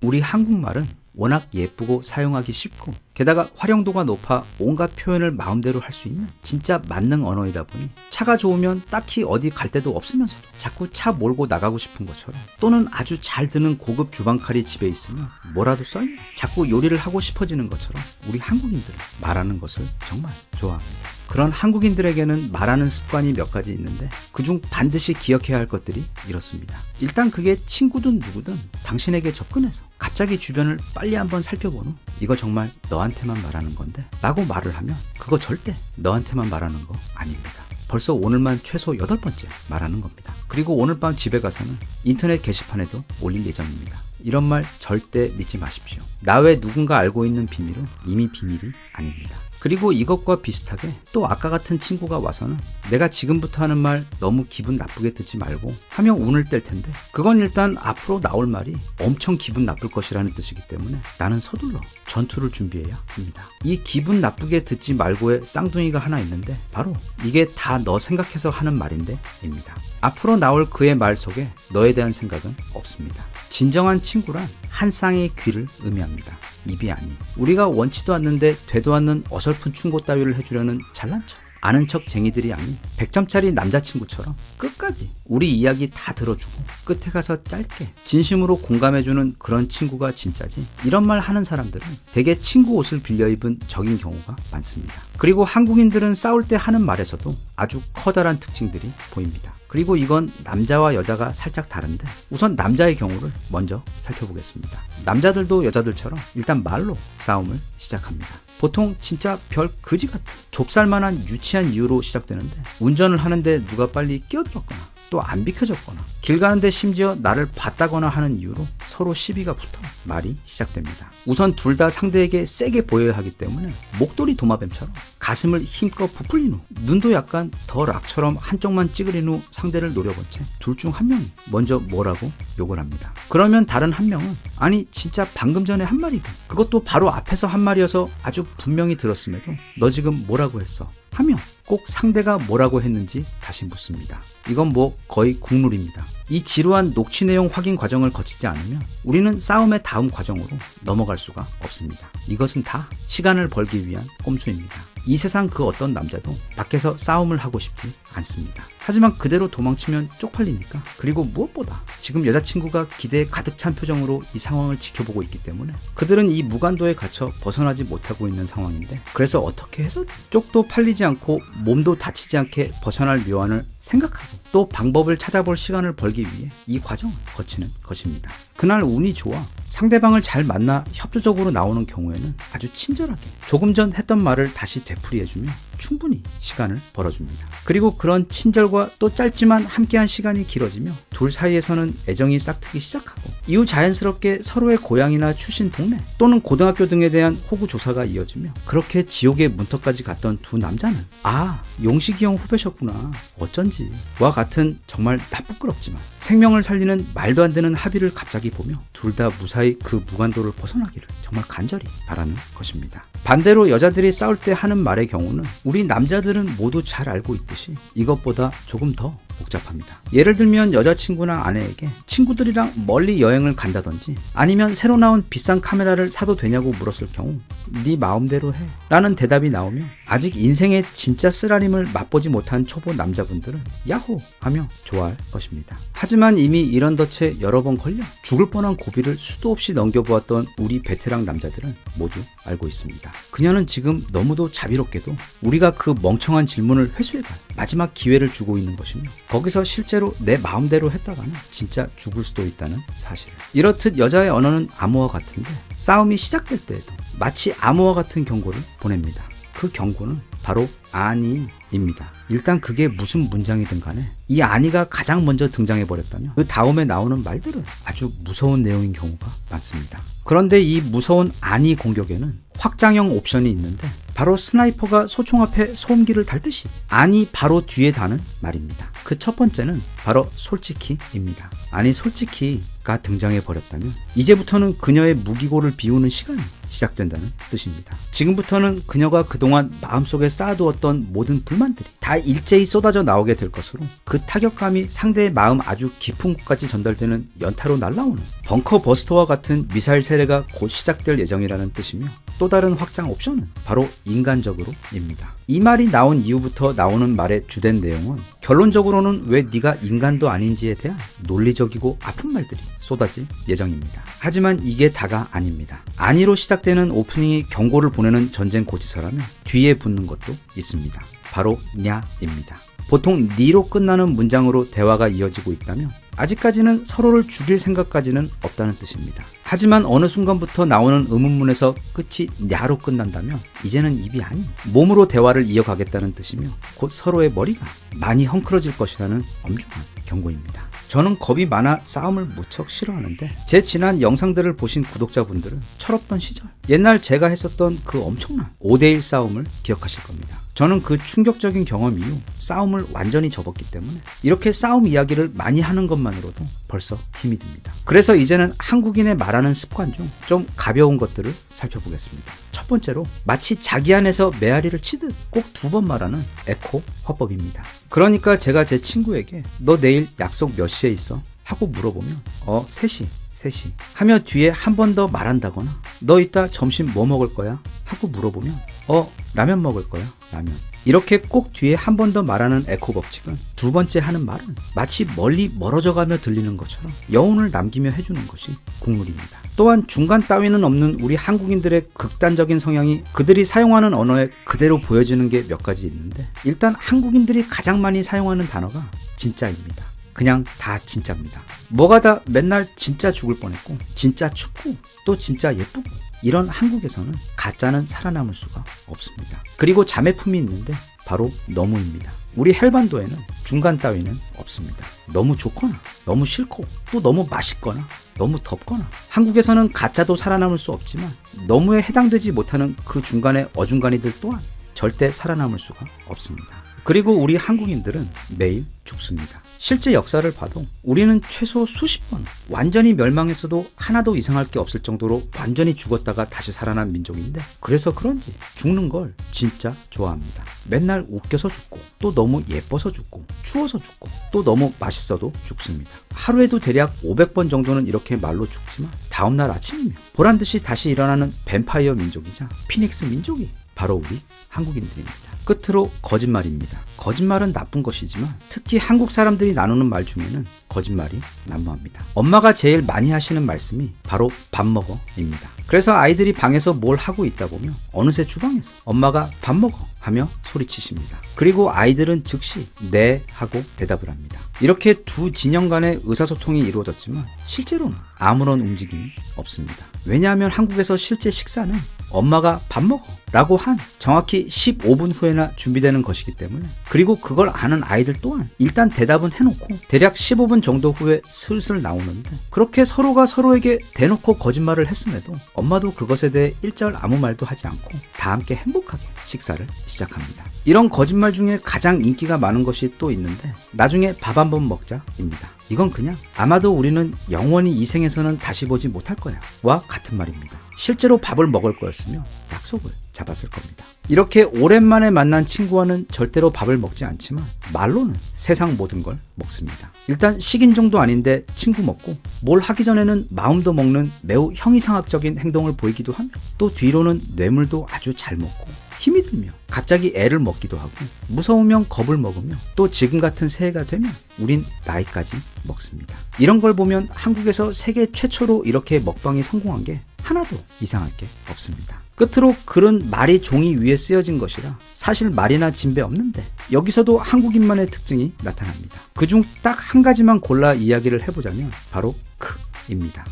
우리 한국말은 워낙 예쁘고 사용하기 쉽고 게다가 활용도가 높아 온갖 표현을 마음대로 할 수 있는 진짜 만능 언어이다 보니 차가 좋으면 딱히 어디 갈 데도 없으면서도 자꾸 차 몰고 나가고 싶은 것처럼, 또는 아주 잘 드는 고급 주방칼이 집에 있으면 뭐라도 썰며 자꾸 요리를 하고 싶어지는 것처럼 우리 한국인들은 말하는 것을 정말 좋아합니다. 그런 한국인들에게는 말하는 습관이 몇 가지 있는데 그중 반드시 기억해야 할 것들이 이렇습니다. 일단 그게 친구든 누구든 당신에게 접근해서 갑자기 주변을 빨리 한번 살펴본 후 이거 정말 너한테만 말하는 건데 라고 말을 하면 그거 절대 너한테만 말하는 거 아닙니다. 벌써 오늘만 최소 8번째 말하는 겁니다. 그리고 오늘 밤 집에 가서는 인터넷 게시판에도 올릴 예정입니다. 이런 말 절대 믿지 마십시오. 나 외 누군가 알고 있는 비밀은 이미 비밀이 아닙니다. 그리고 이것과 비슷하게 또 아까 같은 친구가 와서는 내가 지금부터 하는 말 너무 기분 나쁘게 듣지 말고 하며 운을 뗄 텐데 그건 일단 앞으로 나올 말이 엄청 기분 나쁠 것이라는 뜻이기 때문에 나는 서둘러 전투를 준비해야 합니다. 이 기분 나쁘게 듣지 말고의 쌍둥이가 하나 있는데 바로 이게 다 너 생각해서 하는 말인데 입니다. 앞으로 나올 그의 말 속에 너에 대한 생각은 없습니다. 진정한 친구란 한 쌍의 귀를 의미합니다. 입이 아닌. 우리가 원치도 않는데 되도 않는 어설픈 충고 따위를 해주려는 잘난 척, 아는 척 쟁이들이 아닌 100점짜리 남자친구처럼 끝까지 우리 이야기 다 들어주고 끝에 가서 짧게 진심으로 공감해주는 그런 친구가 진짜지, 이런 말 하는 사람들은 대개 친구 옷을 빌려 입은 적인 경우가 많습니다. 그리고 한국인들은 싸울 때 하는 말에서도 아주 커다란 특징들이 보입니다. 그리고 이건 남자와 여자가 살짝 다른데 우선 남자의 경우를 먼저 살펴보겠습니다. 남자들도 여자들처럼 일단 말로 싸움을 시작합니다. 보통 진짜 별 거지 같은 좁쌀만한 유치한 이유로 시작되는데 운전을 하는데 누가 빨리 끼어들었거나 또 안 비켜줬거나 길 가는데 심지어 나를 봤다거나 하는 이유로 서로 시비가 붙어 말이 시작됩니다. 우선 둘 다 상대에게 세게 보여야 하기 때문에 목도리 도마뱀처럼 가슴을 힘껏 부풀린 후 눈도 약간 더 락처럼 한쪽만 찌그린 후 상대를 노려본 채 둘 중 한 명이 먼저 뭐라고 욕을 합니다. 그러면 다른 한 명은 아니 진짜 방금 전에 한 말이고 그것도 바로 앞에서 한 말이어서 아주 분명히 들었음에도 너 지금 뭐라고 했어? 하며 꼭 상대가 뭐라고 했는지 다시 묻습니다. 이건 뭐 거의 국룰입니다. 이 지루한 녹취 내용 확인 과정을 거치지 않으면 우리는 싸움의 다음 과정으로 넘어갈 수가 없습니다. 이것은 다 시간을 벌기 위한 꼼수입니다. 이 세상 그 어떤 남자도 밖에서 싸움을 하고 싶지 않습니다. 하지만 그대로 도망치면 쪽팔리니까, 그리고 무엇보다 지금 여자친구가 기대에 가득 찬 표정으로 이 상황을 지켜보고 있기 때문에 그들은 이 무간도에 갇혀 벗어나지 못하고 있는 상황인데, 그래서 어떻게 해서 쪽도 팔리지 않고 몸도 다치지 않게 벗어날 묘안을 생각하고 또 방법을 찾아볼 시간을 벌기 위해 이 과정을 거치는 것입니다. 그날 운이 좋아 상대방을 잘 만나 협조적으로 나오는 경우에는 아주 친절하게 조금 전 했던 말을 다시 되풀이해주며 충분히 시간을 벌어줍니다. 그리고 그런 친절과 또 짧지만 함께한 시간이 길어지며 둘 사이에서는 애정이 싹트기 시작하고 이후 자연스럽게 서로의 고향이나 출신 동네 또는 고등학교 등에 대한 호구 조사가 이어지며 그렇게 지옥의 문턱까지 갔던 두 남자는 아, 용식이 형 후배셨구나 어쩐지 와 같은 정말 나쁘끄럽지만 생명을 살리는 말도 안 되는 합의를 갑자기 보며 둘 다 무사히 그 무간도를 벗어나기를 정말 간절히 바라는 것입니다. 반대로 여자들이 싸울 때 하는 말의 경우는 우리 남자들은 모두 잘 알고 있듯이 이것보다 조금 더 복잡합니다. 예를 들면 여자친구나 아내에게 친구들이랑 멀리 여행을 간다든지 아니면 새로 나온 비싼 카메라를 사도 되냐고 물었을 경우 네 마음대로 해 라는 대답이 나오면 아직 인생의 진짜 쓰라림을 맛보지 못한 초보 남자분들은 야호 하며 좋아할 것입니다. 하지만 이미 이런 덫에 여러 번 걸려 죽을 뻔한 고비를 수도 없이 넘겨보았던 우리 베테랑 남자들은 모두 알고 있습니다. 그녀는 지금 너무도 자비롭게도 우리가 그 멍청한 질문을 회수해갈 마지막 기회를 주고 있는 것이며 거기서 실제로 내 마음대로 했다가는 진짜 죽을 수도 있다는 사실을. 이렇듯 여자의 언어는 암호와 같은데 싸움이 시작될 때에도 마치 암호와 같은 경고를 보냅니다. 그 경고는 바로 아니입니다. 일단 그게 무슨 문장이든 간에 이 아니가 가장 먼저 등장해버렸다면 그 다음에 나오는 말들은 아주 무서운 내용인 경우가 많습니다. 그런데 이 무서운 아니 공격에는 확장형 옵션이 있는데 바로 스나이퍼가 소총 앞에 소음기를 달듯이 아니 바로 뒤에 다는 말입니다. 그 첫 번째는 바로 솔직히입니다. 아니 솔직히가 등장해 버렸다면 이제부터는 그녀의 무기고를 비우는 시간이 시작된다는 뜻입니다. 지금부터는 그녀가 그동안 마음속에 쌓아두었던 모든 불만들이 다 일제히 쏟아져 나오게 될 것으로 그 타격감이 상대의 마음 아주 깊은 곳까지 전달되는 연타로 날아오는 벙커 버스터와 같은 미사일 세례가 곧 시작될 예정이라는 뜻이며 또 다른 확장 옵션은 바로 인간적으로입니다. 이 말이 나온 이후부터 나오는 말의 주된 내용은 결론적으로는 왜 네가 인간도 아닌지에 대한 논리적이고 아픈 말들이 쏟아질 예정입니다. 하지만 이게 다가 아닙니다. 아니로 시작되는 오프닝이 경고를 보내는 전쟁 고지서라면 뒤에 붙는 것도 있습니다. 바로 냐입니다. 보통 니로 끝나는 문장으로 대화가 이어지고 있다면 아직까지는 서로를 죽일 생각까지는 없다는 뜻입니다. 하지만 어느 순간부터 나오는 의문문에서 끝이 냐로 끝난다면 이제는 입이 아닌 몸으로 대화를 이어가겠다는 뜻이며 곧 서로의 머리가 많이 헝클어질 것이라는 엄중한 경고입니다. 저는 겁이 많아 싸움을 무척 싫어하는데 제 지난 영상들을 보신 구독자분들은 철없던 시절, 옛날 제가 했었던 그 엄청난 5대1 싸움을 기억하실 겁니다. 저는 그 충격적인 경험 이후 싸움을 완전히 접었기 때문에 이렇게 싸움 이야기를 많이 하는 것만으로도 벌써 힘이 듭니다. 그래서 이제는 한국인의 말하는 습관 중 좀 가벼운 것들을 살펴보겠습니다. 첫 번째로 마치 자기 안에서 메아리를 치듯 꼭 2번 말하는 에코 화법입니다. 그러니까 제가 제 친구에게 너 내일 약속 몇 시에 있어? 하고 물어보면 3시 하며 뒤에 한 번 더 말한다거나 너 이따 점심 뭐 먹을 거야? 하고 물어보면 라면 먹을 거야. 라면. 이렇게 꼭 뒤에 한 번 더 말하는 에코 법칙은 두 번째 하는 말은 마치 멀리 멀어져 가며 들리는 것처럼 여운을 남기며 해주는 것이 국룰입니다. 또한 중간 따위는 없는 우리 한국인들의 극단적인 성향이 그들이 사용하는 언어에 그대로 보여지는 게 몇 가지 있는데, 일단 한국인들이 가장 많이 사용하는 단어가 진짜입니다. 그냥 다 진짜입니다. 뭐가 다 맨날 진짜 죽을 뻔했고 진짜 춥고 또 진짜 예쁘고 이런 한국에서는 가짜는 살아남을 수가 없습니다. 그리고 자매품이 있는데 바로 너무입니다. 우리 헬반도에는 중간 따위는 없습니다. 너무 좋거나 너무 싫고 또 너무 맛있거나 너무 덥거나, 한국에서는 가짜도 살아남을 수 없지만 너무에 해당되지 못하는 그 중간의 어중간이들 또한 절대 살아남을 수가 없습니다. 그리고 우리 한국인들은 매일 죽습니다. 실제 역사를 봐도 우리는 최소 수십 번 완전히 멸망했어도 하나도 이상할 게 없을 정도로 완전히 죽었다가 다시 살아난 민족인데, 그래서 그런지 죽는 걸 진짜 좋아합니다. 맨날 웃겨서 죽고 또 너무 예뻐서 죽고 추워서 죽고 또 너무 맛있어도 죽습니다. 하루에도 대략 500번 정도는 이렇게 말로 죽지만 다음날 아침이면 보란듯이 다시 일어나는 뱀파이어 민족이자 피닉스 민족이 바로 우리 한국인들입니다. 끝으로 거짓말입니다. 거짓말은 나쁜 것이지만 특히 한국 사람들이 나누는 말 중에는 거짓말이 난무합니다. 엄마가 제일 많이 하시는 말씀이 바로 밥 먹어입니다. 그래서 아이들이 방에서 뭘 하고 있다 보면 어느새 주방에서 엄마가 밥 먹어 하며 소리치십니다. 그리고 아이들은 즉시 네 하고 대답을 합니다. 이렇게 두 진영 간의 의사소통이 이루어졌지만 실제로는 아무런 움직임이 없습니다. 왜냐하면 한국에서 실제 식사는 엄마가 밥 먹어 라고 한 정확히 15분 후에나 준비되는 것이기 때문에, 그리고 그걸 아는 아이들 또한 일단 대답은 해놓고 대략 15분 정도 후에 슬슬 나오는데, 그렇게 서로가 서로에게 대놓고 거짓말을 했음에도 엄마도 그것에 대해 일절 아무 말도 하지 않고 다 함께 행복하게 식사를 시작합니다. 이런 거짓말 중에 가장 인기가 많은 것이 또 있는데, 나중에 밥 한번 먹자입니다. 이건 그냥 아마도 우리는 영원히 이 생에서는 다시 보지 못할 거야 와 같은 말입니다. 실제로 밥을 먹을 거였으며 약속을 잡았을 겁니다. 이렇게 오랜만에 만난 친구와는 절대로 밥을 먹지 않지만 말로는 세상 모든 걸 먹습니다. 일단 식인 정도 아닌데 친구 먹고 뭘 하기 전에는 마음도 먹는 매우 형이상학적인 행동을 보이기도 하며, 또 뒤로는 뇌물도 아주 잘 먹고 힘이 들며 갑자기 애를 먹기도 하고, 무서우면 겁을 먹으며, 또 지금 같은 새해가 되면 우린 나이까지 먹습니다. 이런 걸 보면 한국에서 세계 최초로 이렇게 먹방이 성공한 게 하나도 이상할 게 없습니다. 끝으로 글은 말이 종이 위에 쓰여진 것이라 사실 말이나 진배 없는데, 여기서도 한국인만의 특징이 나타납니다. 그중 딱 한 가지만 골라 이야기를 해보자면 바로 크입니다.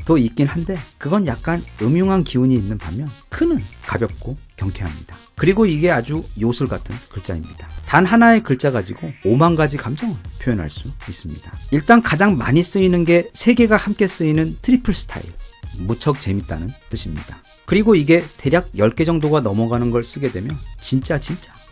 도 있긴 한데 그건 약간 음흉한 기운이 있는 반면 크는 가볍고 경쾌합니다. 그리고 이게 아주 요술 같은 글자입니다. 단 하나의 글자 가지고 5만 가지 감정을 표현할 수 있습니다. 일단 가장 많이 쓰이는 게 3개가 함께 쓰이는 트리플 스타일, 무척 재밌다는 뜻입니다. 그리고 이게 대략 10개 정도가 넘어가는 걸 쓰게 되면 진짜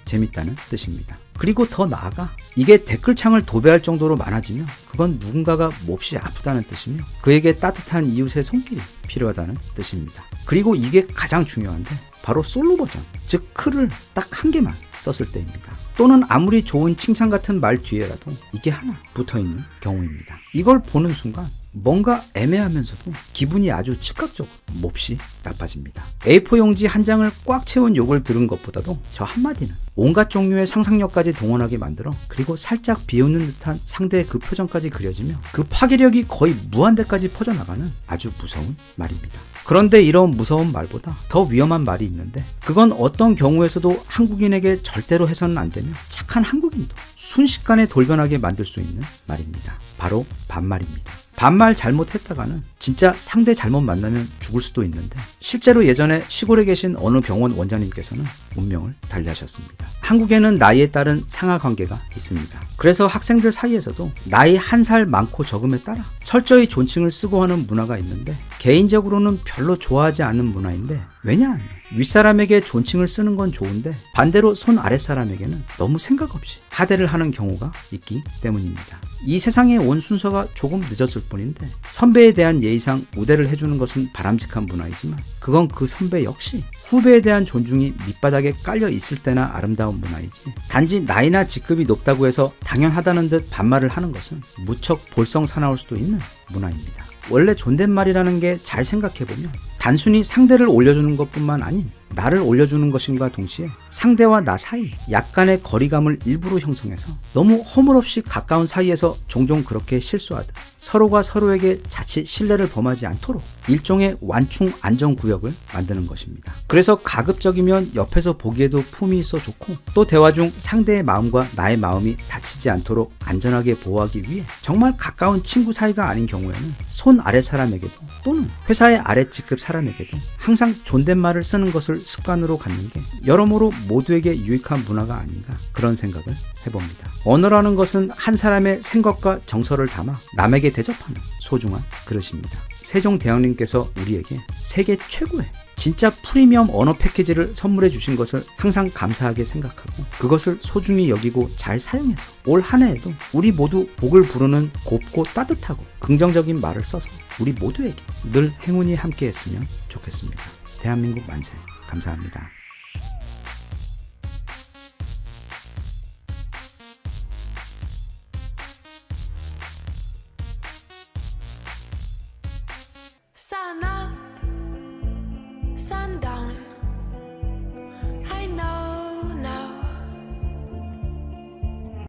재밌다는 뜻입니다. 그리고 더 나아가 이게 댓글창을 도배할 정도로 많아지면 그건 누군가가 몹시 아프다는 뜻이며 그에게 따뜻한 이웃의 손길이 필요하다는 뜻입니다. 그리고 이게 가장 중요한데 바로 솔로 버전, 즉 크를 딱 한 개만 썼을 때입니다. 또는 아무리 좋은 칭찬 같은 말 뒤에라도 이게 하나 붙어있는 경우입니다. 이걸 보는 순간 뭔가 애매하면서도 기분이 아주 즉각적으로 몹시 나빠집니다. A4 용지 한 장을 꽉 채운 욕을 들은 것보다도 저 한마디는 온갖 종류의 상상력까지 동원하게 만들어, 그리고 살짝 비웃는 듯한 상대의 그 표정까지 그려지며 그 파괴력이 거의 무한대까지 퍼져나가는 아주 무서운 말입니다. 그런데 이런 무서운 말보다 더 위험한 말이 있는데, 그건 어떤 경우에서도 한국인에게 절대로 해서는 안 되며 착한 한국인도 순식간에 돌변하게 만들 수 있는 말입니다. 바로 반말입니다. 반말 잘못했다가는 진짜 상대 잘못 만나면 죽을 수도 있는데 실제로 예전에 시골에 계신 어느 병원 원장님께서는 운명을 달리하셨습니다. 한국에는 나이에 따른 상하 관계가 있습니다. 그래서 학생들 사이에서도 나이 한 살 많고 적음에 따라 철저히 존칭을 쓰고 하는 문화가 있는데 개인적으로는 별로 좋아하지 않는 문화인데 왜냐하면 윗사람에게 존칭을 쓰는 건 좋은데 반대로 손 아랫사람에게는 너무 생각 없이 하대를 하는 경우가 있기 때문입니다. 이 세상에 온 순서가 조금 늦었을 뿐인데 선배에 대한 예의상 우대를 해주는 것은 바람직한 문화이지만 그건 그 선배 역시 후배에 대한 존중이 밑바닥에 깔려 있을 때나 아름다운 문화이지 단지 나이나 직급이 높다고 해서 당연하다는 듯 반말을 하는 것은 무척 볼썽사나울 수도 있는 문화입니다. 원래 존댓말이라는 게 잘 생각해보면 단순히 상대를 올려주는 것뿐만 아닌 나를 올려주는 것임과 동시에 상대와 나 사이 약간의 거리감을 일부러 형성해서 너무 허물없이 가까운 사이에서 종종 그렇게 실수하듯 서로가 서로에게 자칫 신뢰를 범하지 않도록 일종의 완충 안전구역을 만드는 것입니다. 그래서 가급적이면 옆에서 보기에도 품이 있어 좋고 또 대화 중 상대의 마음과 나의 마음이 다치지 않도록 안전하게 보호하기 위해 정말 가까운 친구 사이가 아닌 경우에는 손 아래 사람에게도 또는 회사의 아래 직급 사람에게도 항상 존댓말을 쓰는 것을 습관으로 갖는 게 여러모로 모두에게 유익한 문화가 아닌가 그런 생각을 해봅니다. 언어라는 것은 한 사람의 생각과 정서를 담아 남에게 대접하는 소중한 그릇입니다. 세종대왕님께서 우리에게 세계 최고의 진짜 프리미엄 언어 패키지를 선물해 주신 것을 항상 감사하게 생각하고 그것을 소중히 여기고 잘 사용해서 올 한 해에도 우리 모두 복을 부르는 곱고 따뜻하고 긍정적인 말을 써서 우리 모두에게 늘 행운이 함께했으면 좋겠습니다. 대한민국 만세. 감사합니다. Sun up, sun down. I know now.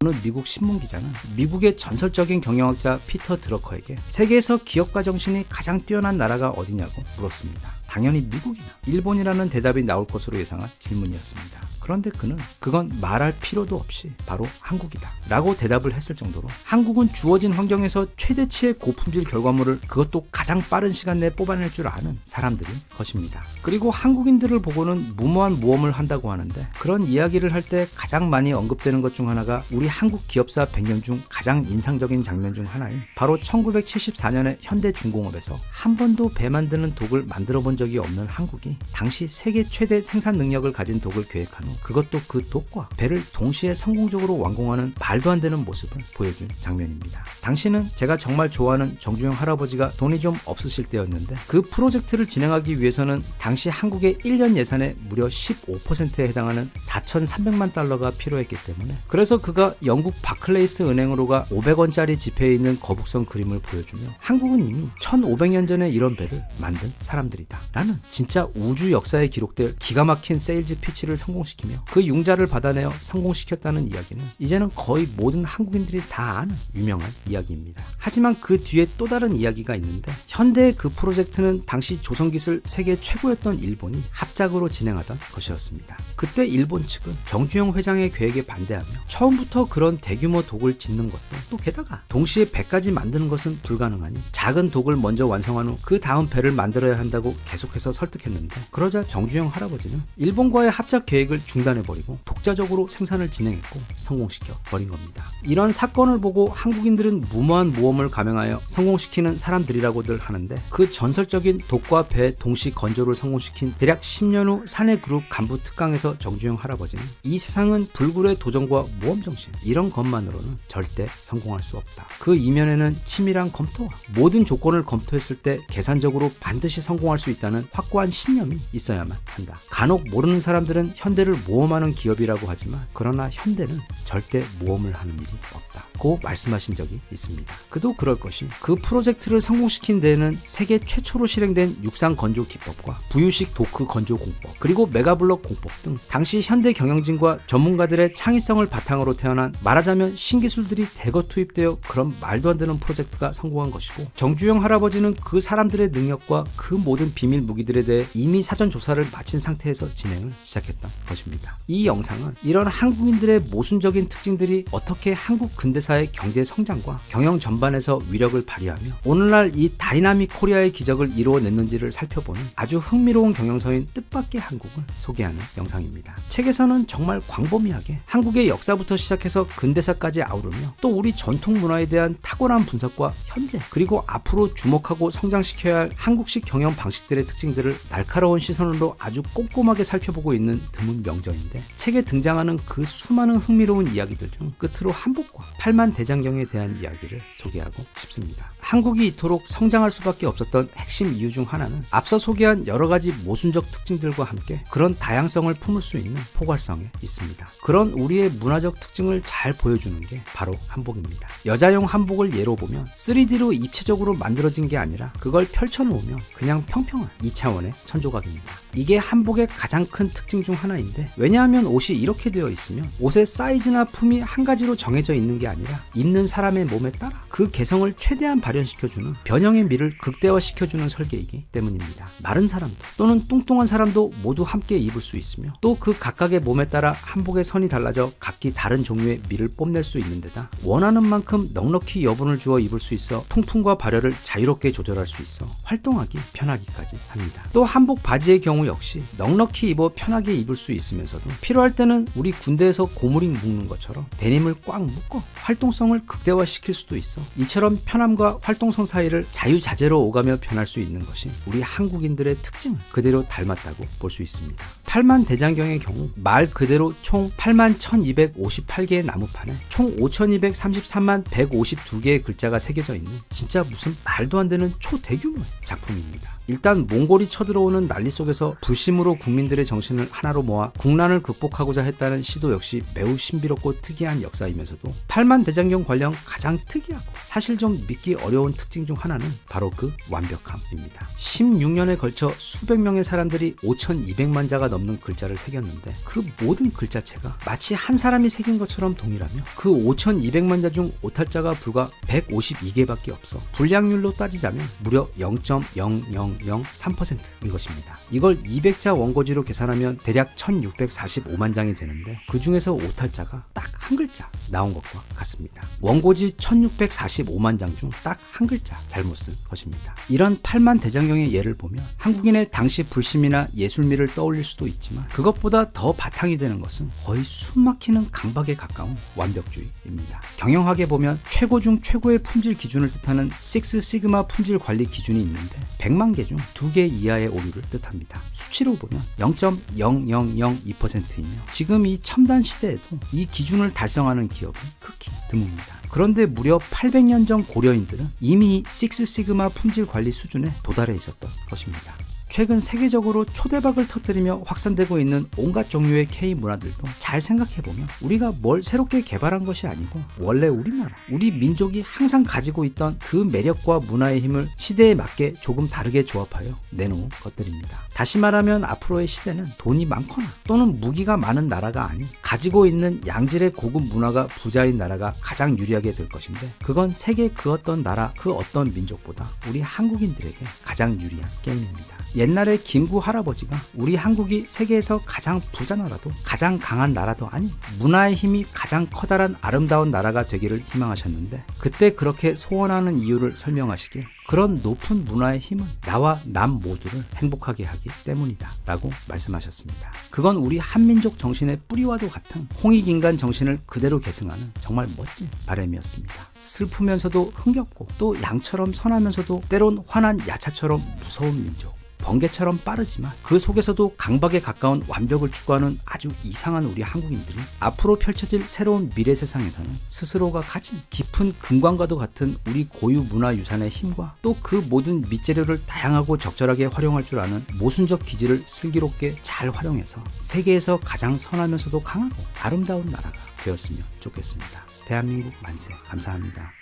어느 미국 신문 기자는 미국의 전설적인 경영학자 피터 드러커에게 세계에서 기업가 정신이 가장 뛰어난 나라가 어디냐고 물었습니다. 당연히 미국이나 일본이라는 대답이 나올 것으로 예상한 질문이었습니다. 그런데 그는 그건 말할 필요도 없이 바로 한국이다 라고 대답을 했을 정도로 한국은 주어진 환경에서 최대치의 고품질 결과물을 그것도 가장 빠른 시간 내에 뽑아낼 줄 아는 사람들인 것입니다. 그리고 한국인들을 보고는 무모한 모험을 한다고 하는데 그런 이야기를 할 때 가장 많이 언급되는 것 중 하나가 우리 한국 기업사 100년 중 가장 인상적인 장면 중 하나인 바로 1974년에 현대중공업에서 한 번도 배 만드는 독을 만들어 본 적이 없는 한국이 당시 세계 최대 생산 능력을 가진 독을 계획한 후 그것도 그 독과 배를 동시에 성공적으로 완공하는 말도 안 되는 모습을 보여준 장면입니다. 당시는 제가 정말 좋아하는 정주영 할아버지가 돈이 좀 없으실 때였는데 그 프로젝트를 진행하기 위해서는 당시 한국의 1년 예산의 무려 15%에 해당하는 4,300만 달러가 필요했기 때문에 그래서 그가 영국 바클레이스 은행으로가 500원짜리 지폐에 있는 거북선 그림을 보여주며 한국은 이미 1500년 전에 이런 배를 만든 사람들이다 라는 진짜 우주 역사에 기록될 기가 막힌 세일즈 피치를 성공시키며 그 융자를 받아내어 성공시켰다는 이야기는 이제는 거의 모든 한국인들이 다 아는 유명한 이야기입니다. 하지만 그 뒤에 또 다른 이야기가 있는데 현대의 그 프로젝트는 당시 조선기술 세계 최고였던 일본이 합작으로 진행하던 것이었습니다. 그때 일본 측은 정주영 회장의 계획에 반대하며 처음부터 그런 대규모 독을 짓는 것도 또 게다가 동시에 배까지 만드는 것은 불가능하니 작은 독을 먼저 완성한 후 그 다음 배를 만들어야 한다고 계속해서 설득했는데 그러자 정주영 할아버지는 일본과의 합작 계획을 중단해버리고 독자적으로 생산을 진행했고 성공시켜 버린 겁니다. 이런 사건을 보고 한국인들은 무모한 모험을 감행하여 성공시키는 사람들이라고들 하는데 그 전설적인 독과 배 동시 건조를 성공시킨 대략 10년 후 사내그룹 간부 특강에서 정주영 할아버지는 이 세상은 불굴의 도전과 모험정신 이런 것만으로는 절대 성공할 수 없다. 그 이면에는 치밀한 검토와 모든 조건을 검토했을 때 계산적으로 반드시 성공할 수 있다는 확고한 신념이 있어야만 한다. 간혹 모르는 사람들은 현대를 모험하는 기업이라고 하지만 그러나 현대는 절대 모험을 하는 일이 없다. 고 말씀하신 적이 있습니다. 그도 그럴 것이 그 프로젝트를 성공시킨 데에는 세계 최초로 실행된 육상 건조 기법과 부유식 도크 건조 공법 그리고 메가블럭 공법 등 당시 현대 경영진과 전문가들의 창의성을 바탕으로 태어난 말하자면 신기술들이 대거 투입되어 그런 말도 안 되는 프로젝트가 성공한 것이고 정주영 할아버지는 그 사람들의 능력과 그 모든 비밀 무기들에 대해 이미 사전 조사를 마친 상태에서 진행을 시작했던 것입니다. 있습니다. 이 영상은 이런 한국인들의 모순적인 특징들이 어떻게 한국 근대사의 경제 성장과 경영 전반에서 위력을 발휘하며 오늘날 이 다이나믹 코리아의 기적을 이루어냈는지를 살펴보는 아주 흥미로운 경영서인 뜻밖의 한국을 소개하는 영상입니다. 책에서는 정말 광범위하게 한국의 역사부터 시작해서 근대사까지 아우르며 또 우리 전통 문화에 대한 탁월한 분석과 현재 그리고 앞으로 주목하고 성장시켜야 할 한국식 경영 방식들의 특징들을 날카로운 시선으로 아주 꼼꼼하게 살펴보고 있는 드문 명저인데 책에 등장하는 그 수많은 흥미로운 이야기들 중 끝으로 한복과 팔만대장경에 대한 이야기를 소개하고 싶습니다. 한국이 이토록 성장할 수밖에 없었던 핵심 이유 중 하나는 앞서 소개한 여러 가지 모순적 특징들과 함께 그런 다양성을 품을 수 있는 포괄성에 있습니다. 그런 우리의 문화적 특징을 잘 보여주는 게 바로 한복입니다. 여자용 한복을 예로 보면 3D로 입체적으로 만들어진 게 아니라 그걸 펼쳐놓으면 그냥 평평한 2차원의 천조각입니다. 이게 한복의 가장 큰 특징 중 하나인데 왜냐하면 옷이 이렇게 되어 있으면 옷의 사이즈나 품이 한 가지로 정해져 있는 게 아니라 입는 사람의 몸에 따라 그 개성을 최대한 발현시켜주는 변형의 미를 극대화시켜주는 설계이기 때문입니다. 마른 사람도 또는 뚱뚱한 사람도 모두 함께 입을 수 있으며 또 그 각각의 몸에 따라 한복의 선이 달라져 각기 다른 종류의 미를 뽐낼 수 있는 데다 원하는 만큼 넉넉히 여분을 주어 입을 수 있어 통풍과 발열을 자유롭게 조절할 수 있어 활동하기 편하기까지 합니다. 또 한복 바지의 경우 역시 넉넉히 입어 편하게 입을 수 있으면서도 필요할 때는 우리 군대에서 고무링 묶는 것처럼 데님을 꽉 묶어 활동성을 극대화시킬 수도 있어 이처럼 편함과 활동성 사이를 자유자재로 오가며 변할 수 있는 것이 우리 한국인들의 특징을 그대로 닮았다고 볼 수 있습니다. 팔만대장경의 경우 말 그대로 총 81,258개의 나무판에 총 5,233만 152개의 글자가 새겨져 있는 진짜 무슨 말도 안 되는 초대규모의 작품입니다. 일단 몽골이 쳐들어오는 난리 속에서 불심으로 국민들의 정신을 하나로 모아 국난을 극복하고자 했다는 시도 역시 매우 신비롭고 특이한 역사이면서도 팔만대장경 관련 가장 특이하고 사실 좀 믿기 어려운 특징 중 하나는 바로 그 완벽함입니다. 16년에 걸쳐 수백 명의 사람들이 5,200만 자가 넘는 글자를 새겼는데 그 모든 글자체가 마치 한 사람이 새긴 것처럼 동일하며 그 5,200만 자 중 오탈자가 불과 152개밖에 없어 불량률로 따지자면 무려 0.0003%인 것입니다. 이걸 200자 원고지로 계산하면 대략 1,645만 장이 되는데 그 중에서 오탈자가 딱 한 글자 나온 것과 같습니다. 원고지 1,645만 장 중 딱 한 글자 잘못 쓴 것입니다. 이런 팔만대장경의 예를 보면 한국인의 당시 불심이나 예술미를 떠올릴 수도 있지만 그것보다 더 바탕이 되는 것은 거의 숨막히는 강박에 가까운 완벽주의입니다. 경영학에 보면 최고 중 최고의 품질 기준을 뜻하는 6시그마 품질 관리 기준이 있는데 100만 개 중 2개 이하의 오류를 뜻합니다. 수치로 보면 0.0002%이며 지금 이 첨단 시대에도 이 기준을 달성하는 기업은 극히 드뭅니다. 그런데 무려 800년 전 고려인들은 이미 6시그마 품질 관리 수준에 도달해 있었던 것입니다. 최근 세계적으로 초대박을 터뜨리며 확산되고 있는 온갖 종류의 K-문화들도 잘 생각해보면 우리가 뭘 새롭게 개발한 것이 아니고 원래 우리나라, 우리 민족이 항상 가지고 있던 그 매력과 문화의 힘을 시대에 맞게 조금 다르게 조합하여 내놓은 것들입니다. 다시 말하면 앞으로의 시대는 돈이 많거나 또는 무기가 많은 나라가 아닌 가지고 있는 양질의 고급 문화가 부자인 나라가 가장 유리하게 될 것인데 그건 세계 그 어떤 나라, 그 어떤 민족보다 우리 한국인들에게 가장 유리한 게임입니다. 옛날에 김구 할아버지가 우리 한국이 세계에서 가장 부자 나라도 가장 강한 나라도 아닌 문화의 힘이 가장 커다란 아름다운 나라가 되기를 희망하셨는데 그때 그렇게 소원하는 이유를 설명하시길 그런 높은 문화의 힘은 나와 남 모두를 행복하게 하기 때문이다 라고 말씀하셨습니다. 그건 우리 한민족 정신의 뿌리와도 같은 홍익인간 정신을 그대로 계승하는 정말 멋진 바람이었습니다. 슬프면서도 흥겹고 또 양처럼 선하면서도 때론 환한 야차처럼 무서운 민족, 번개처럼 빠르지만 그 속에서도 강박에 가까운 완벽을 추구하는 아주 이상한 우리 한국인들이 앞으로 펼쳐질 새로운 미래 세상에서는 스스로가 가진 깊은 금광과도 같은 우리 고유 문화 유산의 힘과 또 그 모든 밑재료를 다양하고 적절하게 활용할 줄 아는 모순적 기질을 슬기롭게 잘 활용해서 세계에서 가장 선하면서도 강하고 아름다운 나라가 되었으면 좋겠습니다. 대한민국 만세. 감사합니다.